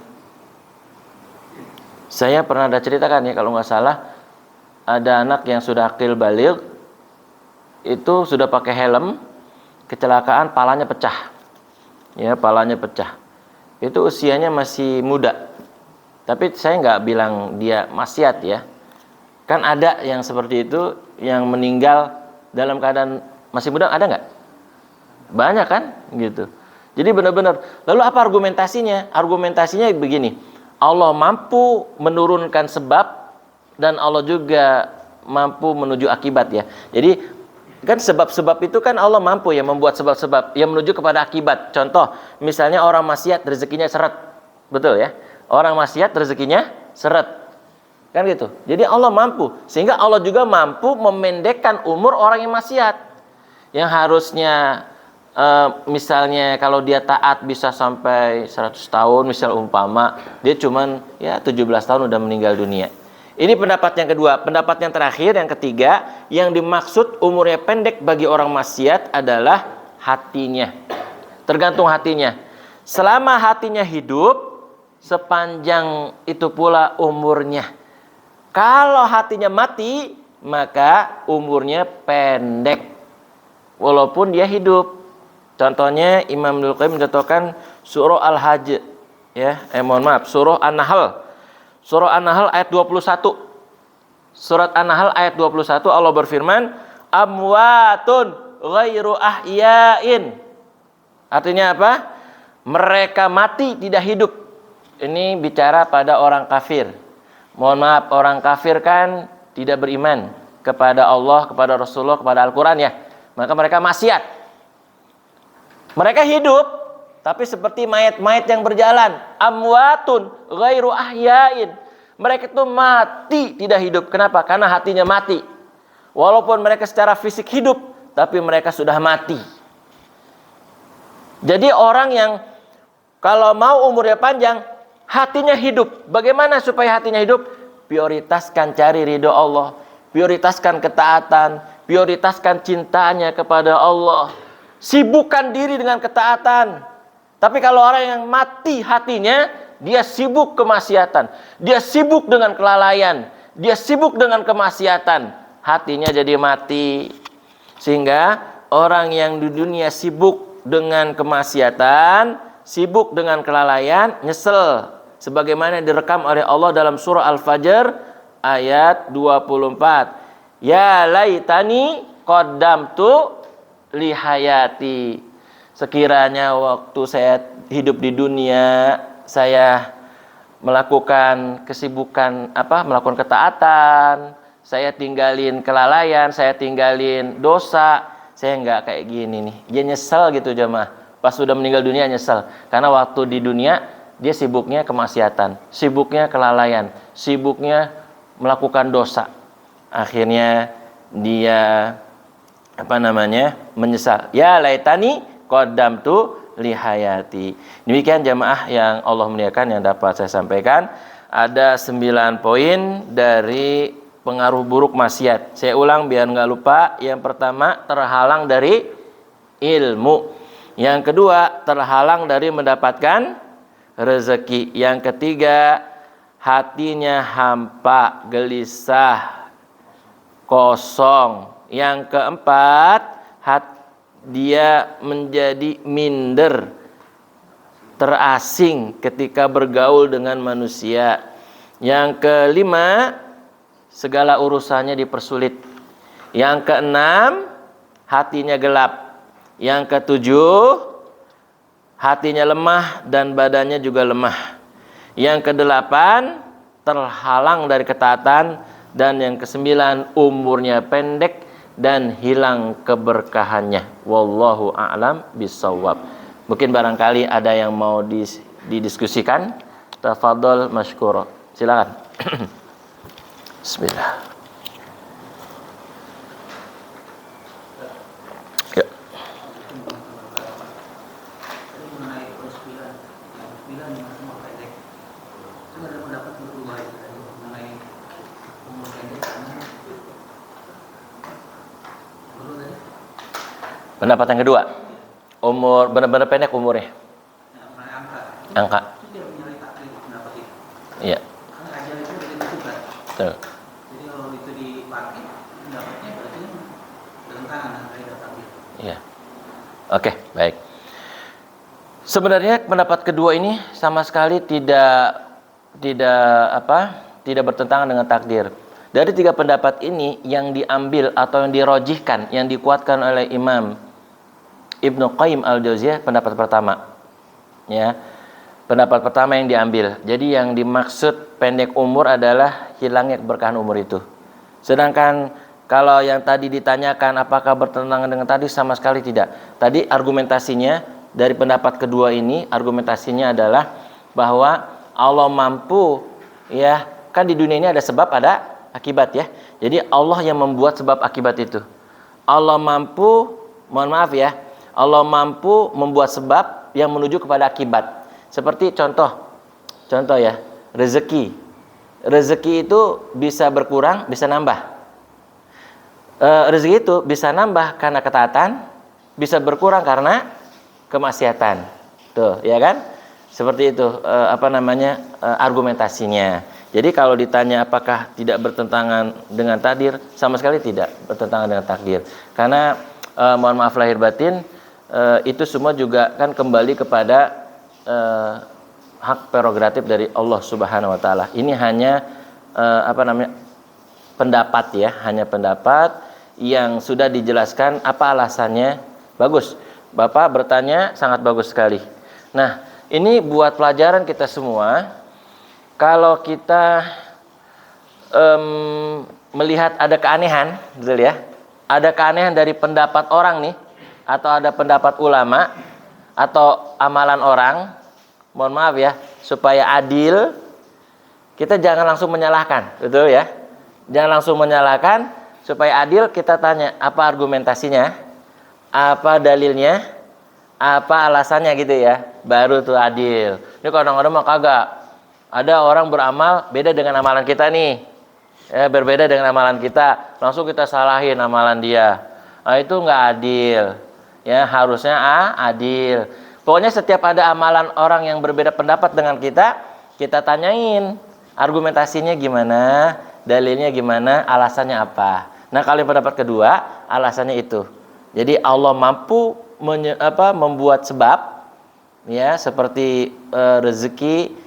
saya pernah ada ceritakan ya kalau nggak salah, ada anak yang sudah akil baligh, itu sudah pakai helm, kecelakaan, palanya pecah. Ya, palanya pecah. Itu usianya masih muda. Tapi saya nggak bilang dia maksiat ya. Kan ada yang seperti itu, yang meninggal dalam keadaan masih muda, ada nggak? Banyak kan, gitu. Jadi benar-benar. Lalu apa argumentasinya? Argumentasinya begini. Allah mampu menurunkan sebab dan Allah juga mampu menuju akibat ya. Jadi kan sebab-sebab itu kan Allah mampu ya membuat sebab-sebab yang menuju kepada akibat. Contoh, misalnya orang maksiat rezekinya seret. Betul ya? Orang maksiat rezekinya seret. Kan gitu. Jadi Allah mampu. Sehingga Allah juga mampu memendekkan umur orang yang maksiat. Yang harusnya misalnya kalau dia taat bisa sampai 100 tahun misal umpama, dia cuman ya 17 tahun udah meninggal dunia. Ini pendapat yang kedua. Pendapat yang terakhir, yang ketiga, yang dimaksud umurnya pendek bagi orang maksiat adalah hatinya. Tergantung hatinya. Selama hatinya hidup, sepanjang itu pula umurnya. Kalau hatinya mati, maka umurnya pendek walaupun dia hidup. Contohnya Imam Ibnu Qayyim mencontohkan surah Al-Hajj ya, surah An-Nahl. Surah An-Nahl ayat 21. Surat An-Nahl ayat 21 Allah berfirman, amwatun ghairu ahya'in. Artinya apa? Mereka mati tidak hidup. Ini bicara pada orang kafir. Mohon maaf, orang kafir kan tidak beriman kepada Allah, kepada Rasulullah, kepada Al-Quran ya. Maka mereka maksiat. Mereka hidup, tapi seperti mayat-mayat yang berjalan. Amwatun ghairu ahya'in. Mereka itu mati, tidak hidup. Kenapa? Karena hatinya mati. Walaupun mereka secara fisik hidup, tapi mereka sudah mati. Jadi orang yang kalau mau umurnya panjang, hatinya hidup. Bagaimana supaya hatinya hidup? Prioritaskan cari ridho Allah. Prioritaskan ketaatan. Prioritaskan cintanya kepada Allah. Sibukkan diri dengan ketaatan. Tapi kalau orang yang mati hatinya, dia sibuk kemaksiatan. Dia sibuk dengan kelalaian. Dia sibuk dengan kemaksiatan. Hatinya jadi mati. Sehingga orang yang di dunia sibuk dengan kemaksiatan, sibuk dengan kelalaian, nyesel. Sebagaimana direkam oleh Allah dalam surah Al-Fajr ayat 24. Ya laitani qaddamtu lihayati. Sekiranya waktu saya hidup di dunia, saya melakukan kesibukan melakukan ketaatan, saya tinggalin kelalaian, saya tinggalin dosa, saya enggak kayak gini nih. Dia nyesel gitu jemaah. Pas sudah meninggal dunia nyesel. Karena waktu di dunia dia sibuknya kemaksiatan, sibuknya kelalaian, sibuknya melakukan dosa. Akhirnya dia menyesal. Ya laitani qaddamtu lihayati. Demikian jamaah yang Allah muliakan yang dapat saya sampaikan. Ada 9 poin dari pengaruh buruk maksiat. Saya ulang biar nggak lupa. Yang pertama, terhalang dari ilmu. Yang kedua, terhalang dari mendapatkan rezeki. Yang ketiga, hatinya hampa, gelisah, kosong. Yang keempat, dia menjadi minder, terasing ketika bergaul dengan manusia. Yang kelima, segala urusannya dipersulit. Yang keenam, hatinya gelap. Yang ketujuh, hatinya lemah dan badannya juga lemah. Yang kedelapan, terhalang dari ketaatan. Dan yang kesembilan, umurnya pendek dan hilang keberkahannya. Wallahu a'lam bissawab. Mungkin barangkali ada yang mau didiskusikan. Tafadhol masykur. Silakan. Bismillah. Ya. Pendapat yang kedua, umur benar-benar pendek umurnya. Angka. Iya. Betul. Jadi kalau itu dipakai, pendapatnya berarti bertentangan dengan kaidah takdir. Iya. Oke, baik. Sebenarnya pendapat kedua ini sama sekali tidak bertentangan dengan takdir. Dari 3 pendapat ini yang diambil atau yang dirojihkan, yang dikuatkan oleh Imam Ibnu Qayyim Al-Jauziyah pendapat pertama. Ya. Pendapat pertama yang diambil. Jadi yang dimaksud pendek umur adalah hilangnya keberkahan umur itu. Sedangkan kalau yang tadi ditanyakan apakah bertentangan dengan tadi, sama sekali tidak. Tadi argumentasinya dari pendapat kedua ini, argumentasinya adalah bahwa Allah mampu, ya kan di dunia ini ada sebab ada akibat ya. Jadi Allah yang membuat sebab akibat itu. Allah mampu, mohon maaf ya, Allah mampu membuat sebab yang menuju kepada akibat. Seperti contoh ya, rezeki. Rezeki itu bisa berkurang, bisa nambah. Rezeki itu bisa nambah karena ketaatan, bisa berkurang karena kemaksiatan. Tuh, ya kan? Seperti itu argumentasinya. Jadi kalau ditanya apakah tidak bertentangan dengan takdir, sama sekali tidak bertentangan dengan takdir. Karena mohon maaf lahir batin, itu semua juga kan kembali kepada hak prerogatif dari Allah Subhanahu wa taala. Ini hanya pendapat ya, hanya pendapat yang sudah dijelaskan apa alasannya. Bagus. Bapak bertanya sangat bagus sekali. Nah, ini buat pelajaran kita semua. Kalau kita melihat ada keanehan, betul ya? Ada keanehan dari pendapat orang nih, atau ada pendapat ulama atau amalan orang, mohon maaf ya, supaya adil, kita jangan langsung menyalahkan, betul ya? Jangan langsung menyalahkan, supaya adil kita tanya apa argumentasinya, apa dalilnya, apa alasannya gitu ya, baru tuh adil. Ini kadang-kadang mah kagak. Ada orang beramal beda dengan amalan kita nih, ya, berbeda dengan amalan kita, langsung kita salahin amalan dia. Nah, itu nggak adil. Ya, harusnya adil. Pokoknya setiap ada amalan orang yang berbeda pendapat dengan kita tanyain argumentasinya gimana, dalilnya gimana, alasannya apa. Nah, kalau pendapat kedua, alasannya itu. Jadi Allah mampu membuat sebab, ya, seperti rezeki,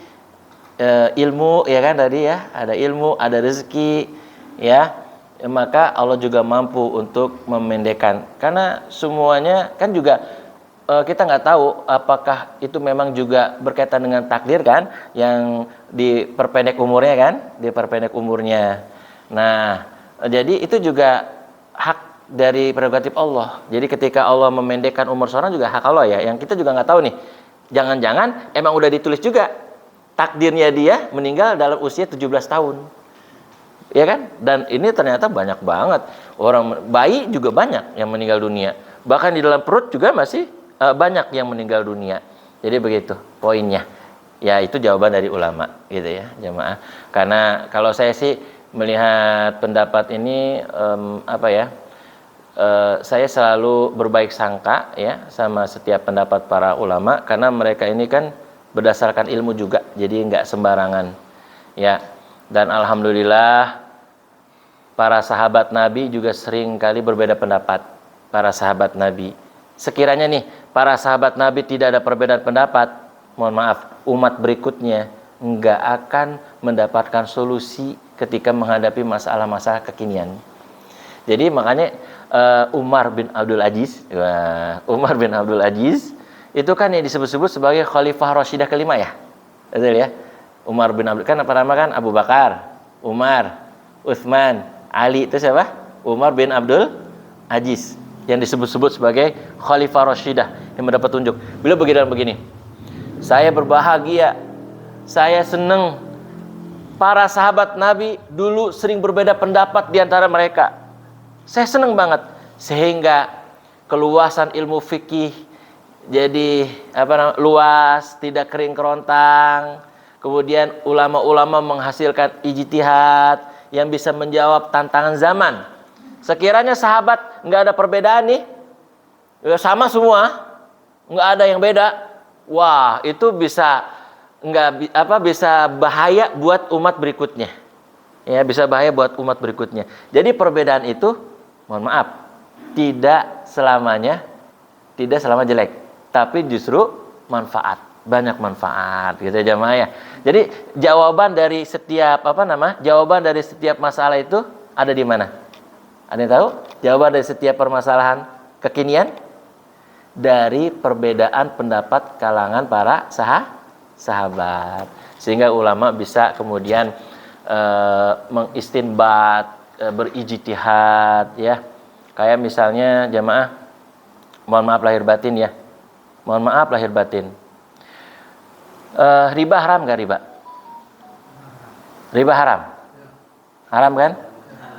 ilmu, ya kan tadi ya, ada ilmu, ada rezeki, ya. Maka Allah juga mampu untuk memendekkan. Karena semuanya kan juga kita nggak tahu apakah itu memang juga berkaitan dengan takdir kan, yang diperpendek umurnya kan, diperpendek umurnya. Nah, jadi itu juga hak dari prerogatif Allah. Jadi ketika Allah memendekkan umur seorang juga hak Allah ya, yang kita juga nggak tahu nih. Jangan-jangan emang udah ditulis juga takdirnya dia meninggal dalam usia 17 tahun. Ya kan? Dan ini ternyata banyak banget. Orang bayi juga banyak yang meninggal dunia. Bahkan di dalam perut juga masih banyak yang meninggal dunia. Jadi begitu poinnya. Ya, itu jawaban dari ulama gitu ya, jemaah. Karena kalau saya sih melihat pendapat ini saya selalu berbaik sangka ya sama setiap pendapat para ulama, karena mereka ini kan berdasarkan ilmu juga, jadi nggak sembarangan ya. Dan alhamdulillah para sahabat Nabi juga sering kali berbeda pendapat. Para sahabat Nabi, sekiranya nih para sahabat Nabi tidak ada perbedaan pendapat, mohon maaf, umat berikutnya nggak akan mendapatkan solusi ketika menghadapi masalah-masalah kekinian. Jadi makanya Umar bin Abdul Aziz itu kan yang disebut-sebut sebagai Khalifah Rashidah kelima ya, betul ya. Umar bin Abdul, kan apa nama kan, Abu Bakar, Umar, Utsman, Ali, itu siapa? Umar bin Abdul Aziz yang disebut-sebut sebagai Khalifah Rashidah yang mendapat tunjuk. Beliau begini, saya berbahagia, saya senang para sahabat Nabi dulu sering berbeda pendapat di antara mereka. Saya senang banget sehingga keluasan ilmu fikih jadi luas, tidak kering kerontang. Kemudian ulama-ulama menghasilkan ijtihad yang bisa menjawab tantangan zaman. Sekiranya sahabat nggak ada perbedaan nih, sama semua, nggak ada yang beda. Wah, itu bisa bisa bahaya buat umat berikutnya. Ya, bisa bahaya buat umat berikutnya. Jadi perbedaan itu, mohon maaf, tidak selamanya jelek, tapi justru manfaat, banyak manfaat gitu ya jamaah ya. Jadi jawaban dari setiap masalah itu ada di mana? Ada yang tahu? Jawaban dari setiap permasalahan kekinian dari perbedaan pendapat kalangan para sahabat. Sehingga ulama bisa kemudian mengistinbat berijtihad ya. Kayak misalnya jamaah, mohon maaf lahir batin ya. Mohon maaf lahir batin. Riba haram gak riba? Riba haram? Haram kan?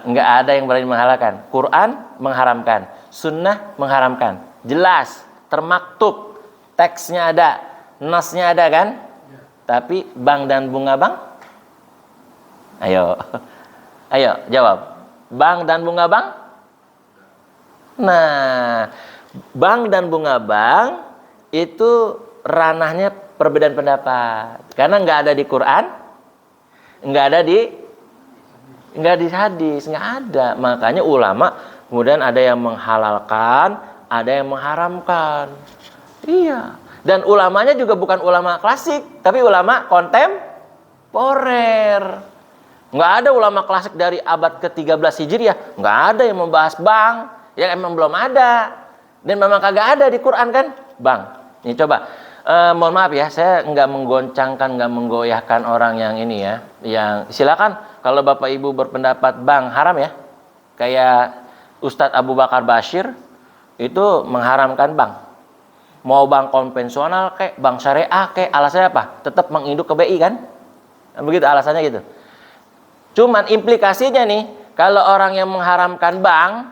Enggak ada yang berani menghalalkan. Quran mengharamkan, sunnah mengharamkan. Jelas, termaktub, teksnya ada, nasnya ada kan? Tapi bank dan bunga bank? Ayo. Ayo jawab. Bank dan bunga bank? Nah, bank dan bunga bank itu ranahnya perbedaan pendapat. Karena nggak ada di Quran, nggak ada di hadis, nggak ada. Makanya ulama kemudian ada yang menghalalkan, ada yang mengharamkan. Iya. Dan ulamanya juga bukan ulama klasik, tapi ulama kontemporer. Nggak ada ulama klasik dari abad ke-13 Hijriah, nggak ada yang membahas bank. Ya emang belum ada. Dan memang kagak ada di Quran kan, bang. Ini coba, mohon maaf ya, saya nggak menggoncangkan, nggak menggoyahkan orang yang ini ya. Yang silakan kalau bapak ibu berpendapat bang haram ya, kayak Ustadz Abu Bakar Bashir itu mengharamkan bank. Mau bank konvensional kayak bank syariah kayak alasannya apa? Tetap menginduk ke BI kan? Begitu alasannya gitu. Cuman implikasinya nih, kalau orang yang mengharamkan bank,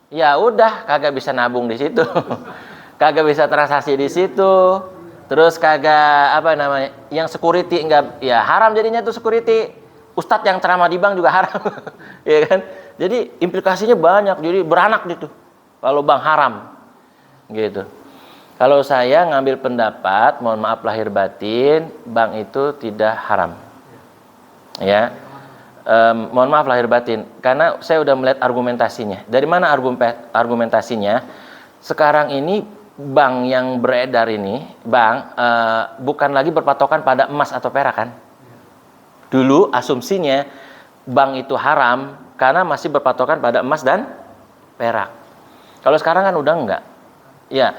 ya udah kagak bisa nabung di situ. Kagak bisa transaksi di situ. Terus kagak apa namanya? Yang security enggak, ya haram jadinya tuh security. Ustadz yang ceramah di bank juga haram. Ya kan? Jadi implikasinya banyak. Jadi beranak gitu. Kalau bank haram. Gitu. Kalau saya ngambil pendapat, mohon maaf lahir batin, bank itu tidak haram. Ya. Mohon maaf lahir batin, karena saya udah melihat argumentasinya. Dari mana argumentasinya? Sekarang ini bank yang beredar ini, bank bukan lagi berpatokan pada emas atau perak kan? Dulu asumsinya bank itu haram karena masih berpatokan pada emas dan perak. Kalau sekarang kan udah enggak. Ya.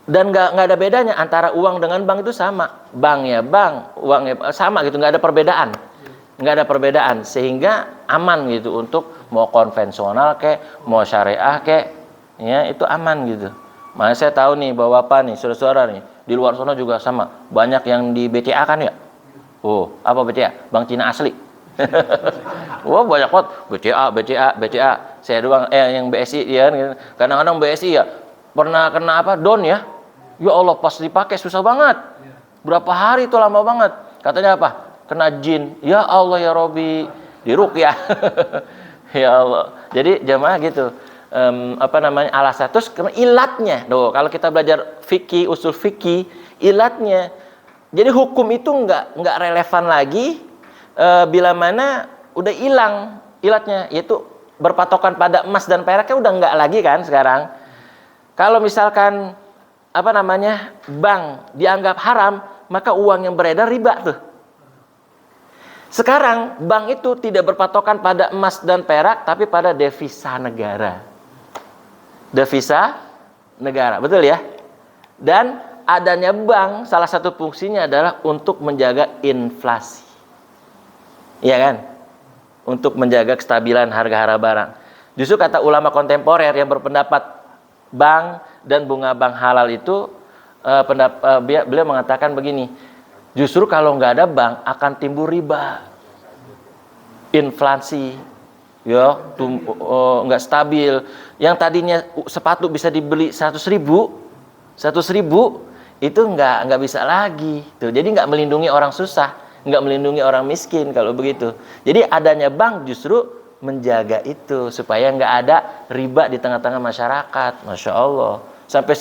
Dan nggak ada bedanya antara uang dengan bank itu sama. Bank ya bank, uangnya sama gitu, nggak ada perbedaan. Nggak ada perbedaan, sehingga aman gitu untuk mau konvensional kayak mau syariah kayak ya itu aman gitu. Makanya saya tahu nih bahwa apa nih saudara-saudara nih di luar sana juga sama, banyak yang di BCA kan ya. Oh apa BCA? Bank Cina asli. Wah banyak banget BCA. Saya doang yang BSI ya. Kadang-kadang BSI ya pernah kena apa down ya. Ya Allah pas dipakai susah banget. Berapa hari itu lama banget. Katanya apa? Kena jin, ya Allah ya Robi, diruqyah. Ya Allah. Jadi jamaah gitu, apa namanya alasan. Terus ilatnya, kalau kita belajar fikih, usul fikih, ilatnya. Jadi hukum itu nggak relevan lagi bila mana udah hilang ilatnya, yaitu berpatokan pada emas dan peraknya udah nggak lagi kan sekarang. Kalau misalkan apa namanya bank dianggap haram, maka uang yang beredar riba tuh. Sekarang bank itu tidak berpatokan pada emas dan perak, tapi pada devisa negara. Devisa negara, betul ya? Dan adanya bank, salah satu fungsinya adalah untuk menjaga inflasi. Iya kan? Untuk menjaga kestabilan harga-harga barang. Justru kata ulama kontemporer yang berpendapat bank dan bunga bank halal itu, beliau mengatakan begini, justru kalau nggak ada bank akan timbul riba, inflasi, ya, nggak stabil. Yang tadinya sepatu bisa dibeli 100.000, itu nggak bisa lagi. Tuh, jadi nggak melindungi orang susah, nggak melindungi orang miskin kalau begitu. Jadi adanya bank justru menjaga itu supaya nggak ada riba di tengah-tengah masyarakat. Masya Allah. Sampai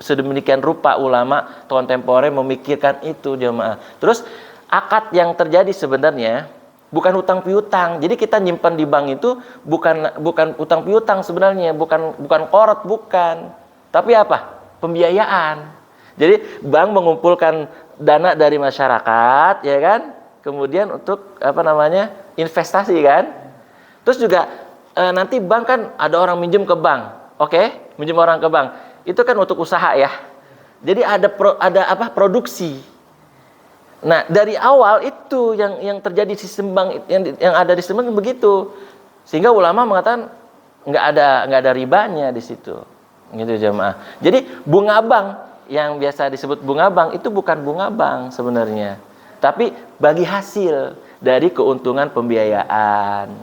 sedemikian rupa ulama kontemporer memikirkan itu jemaah. Terus akad yang terjadi sebenarnya bukan hutang piutang. Jadi kita nyimpan di bank itu bukan hutang piutang sebenarnya, bukan korot, bukan. Tapi apa? Pembiayaan. Jadi bank mengumpulkan dana dari masyarakat, ya kan? Kemudian untuk apa namanya? Investasi kan? Terus juga nanti bank kan ada orang minjem ke bank. Oke? Minjem orang ke bank. Itu kan untuk usaha ya. Jadi ada produksi. Nah, dari awal itu yang terjadi sistem bank yang ada di sistem begitu. Sehingga ulama mengatakan nggak ada ribanya di situ. Gitu jemaah. Jadi bunga bank yang biasa disebut bunga bank itu bukan bunga bank sebenarnya, tapi bagi hasil dari keuntungan pembiayaan.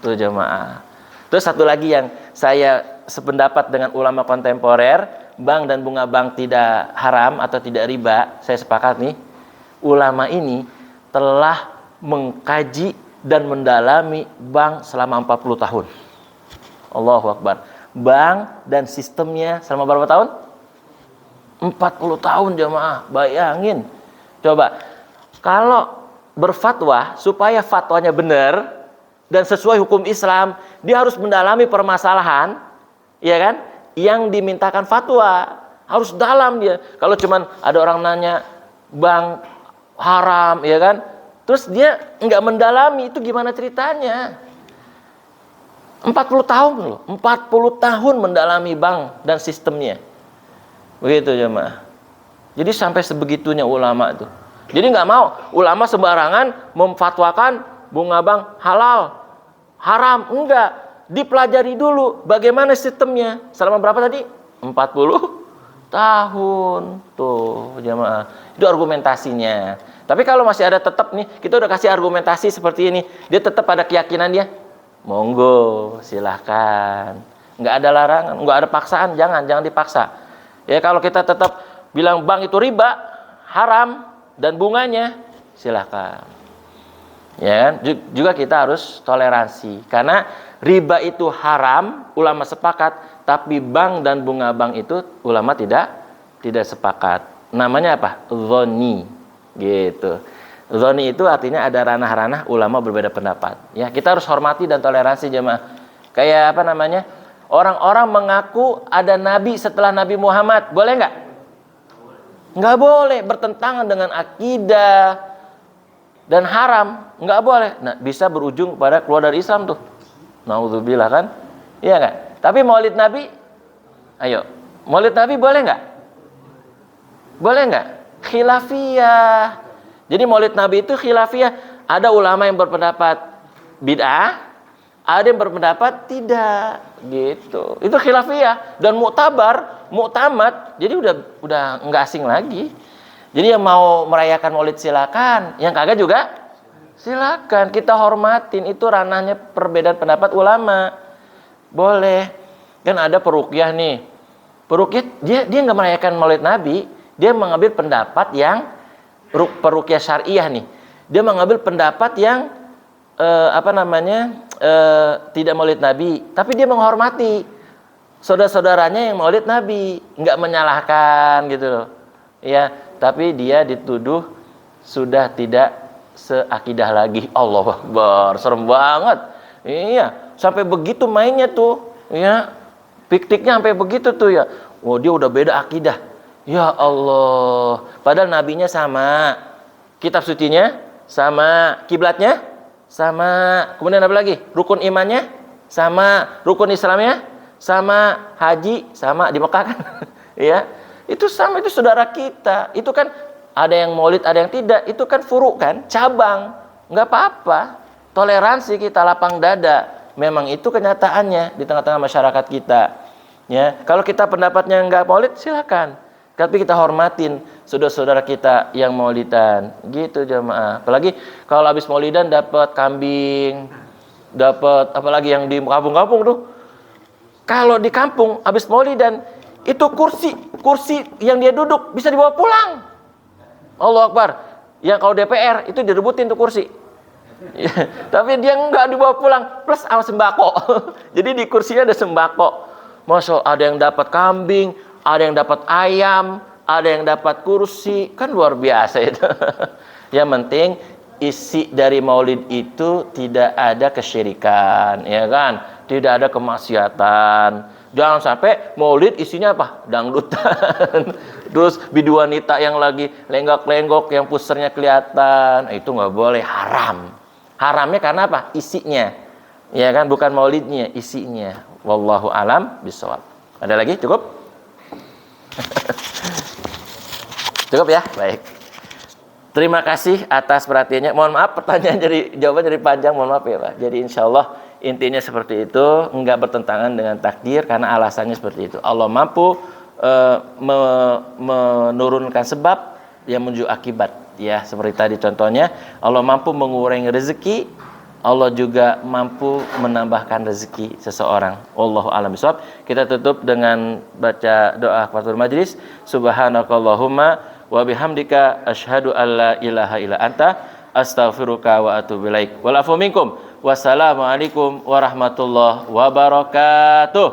Tuh jemaah. Terus satu lagi yang saya sependapat dengan ulama kontemporer, bank dan bunga bank tidak haram atau tidak riba, saya sepakat nih. Ulama ini telah mengkaji dan mendalami bank selama 40 tahun. Allahu Akbar. Bank dan sistemnya selama berapa tahun? 40 tahun jemaah. Bayangin. Coba. Kalau berfatwa supaya fatwanya benar dan sesuai hukum Islam, dia harus mendalami permasalahan, ya kan? Yang dimintakan fatwa. Harus dalam dia. Kalau cuman ada orang nanya bank haram, ya kan? Terus dia nggak mendalami, itu gimana ceritanya? 40 tahun loh, 40 tahun mendalami bank dan sistemnya. Begitu jemaah. Jadi sampai sebegitunya ulama itu. Jadi nggak mau ulama sembarangan memfatwakan bunga bank halal, haram, enggak. Dipelajari dulu bagaimana sistemnya. Selama berapa tadi? 40 tahun. Tuh jemaah. Itu argumentasinya. Tapi kalau masih ada tetap nih, kita udah kasih argumentasi seperti ini, dia tetap ada keyakinan dia, monggo, silahkan. Nggak ada larangan, nggak ada paksaan, jangan dipaksa. Ya kalau kita tetap bilang bank itu riba, haram, dan bunganya, silahkan. Ya, juga kita harus toleransi. Karena riba itu haram, ulama sepakat, tapi bank dan bunga bank itu ulama tidak sepakat. Namanya apa? Dhoni. Gitu. Zoni itu artinya ada ranah-ranah ulama berbeda pendapat. Ya, kita harus hormati dan toleransi jemaah. Kayak apa namanya? Orang-orang mengaku ada nabi setelah Nabi Muhammad, boleh nggak? Nggak boleh, bertentangan dengan akidah dan haram, nggak boleh. Nah, bisa berujung pada keluar dari Islam tuh. Naudzubillah kan? Iya nggak? Tapi Maulid Nabi, ayo, Maulid Nabi boleh nggak? Boleh nggak? Khilafiyah. Jadi Maulid Nabi itu khilafiyah. Ada ulama yang berpendapat bid'ah, ada yang berpendapat tidak, gitu. Itu khilafiyah dan muktabar, muktamad. Jadi udah nggak asing lagi. Jadi yang mau merayakan Maulid silakan, yang kagak juga silakan. Kita hormatin, itu ranahnya perbedaan pendapat ulama. Boleh. Kan ada peruqyah nih. Peruqyah dia nggak merayakan Maulid Nabi. Dia mengambil pendapat yang peruqyah syariah nih. Dia mengambil pendapat yang tidak Maulid Nabi, tapi dia menghormati saudara-saudaranya yang Maulid Nabi, nggak menyalahkan gitu loh. Ya, tapi dia dituduh sudah tidak seakidah lagi. Allahu Akbar, serem banget. Iya, sampai begitu mainnya tuh, ya. Pikniknya sampai begitu tuh ya. Oh, dia udah beda akidah. Ya Allah, padahal nabinya sama, kitab sucinya sama, kiblatnya sama, kemudian apa lagi? Rukun imannya sama, rukun Islamnya sama, haji sama di Mekah kan? Ya, itu sama, itu saudara kita. Itu kan ada yang maulid, ada yang tidak. Itu kan furu kan, cabang, nggak apa-apa. Toleransi kita, lapang dada. Memang itu kenyataannya di tengah-tengah masyarakat kita. Ya, kalau kita pendapatnya nggak maulid, silakan. Tapi kita hormatin saudara-saudara kita yang maulidan, gitu jemaah. Apalagi kalau habis maulidan dapat kambing, dapat apalagi yang di kampung-kampung tuh. Kalau di kampung habis maulidan itu kursi yang dia duduk bisa dibawa pulang. Allahu Akbar. Yang kalau DPR itu direbutin tuh kursi. Tapi dia enggak dibawa pulang plus sama sembako. Jadi di kursinya ada sembako. Masya Allah, ada yang dapat kambing, ada yang dapat ayam, ada yang dapat kursi, kan luar biasa itu. Yang penting isi dari maulid itu tidak ada kesyirikan, ya kan? Tidak ada kemaksiatan. Jangan sampai maulid isinya apa? Dangdutan. Terus bidu wanita yang lagi lenggak-lenggok, yang pusernya kelihatan. Itu nggak boleh, haram. Haramnya karena apa? Isinya. Ya kan? Bukan maulidnya, isinya. Wallahu alam bishawab. Ada lagi? Cukup? Cukup ya? Baik. Terima kasih atas perhatiannya. Mohon maaf pertanyaan jawaban jadi panjang, mohon maaf ya Pak. Jadi insya Allah intinya seperti itu, enggak bertentangan dengan takdir karena alasannya seperti itu. Allah mampu menurunkan sebab yang menuju akibat, ya seperti tadi contohnya. Allah mampu mengurangi rezeki, Allah juga mampu menambahkan rezeki seseorang. Wallahu a'lam bishawab. Kita tutup dengan baca doa kafaratul majlis. Subhanakallahumma wa bihamdika asyhadu alla ilaha illa anta astaghfiruka wa atubu ilaik. Wal afu minkum. Wassalamualaikum warahmatullahi wabarakatuh.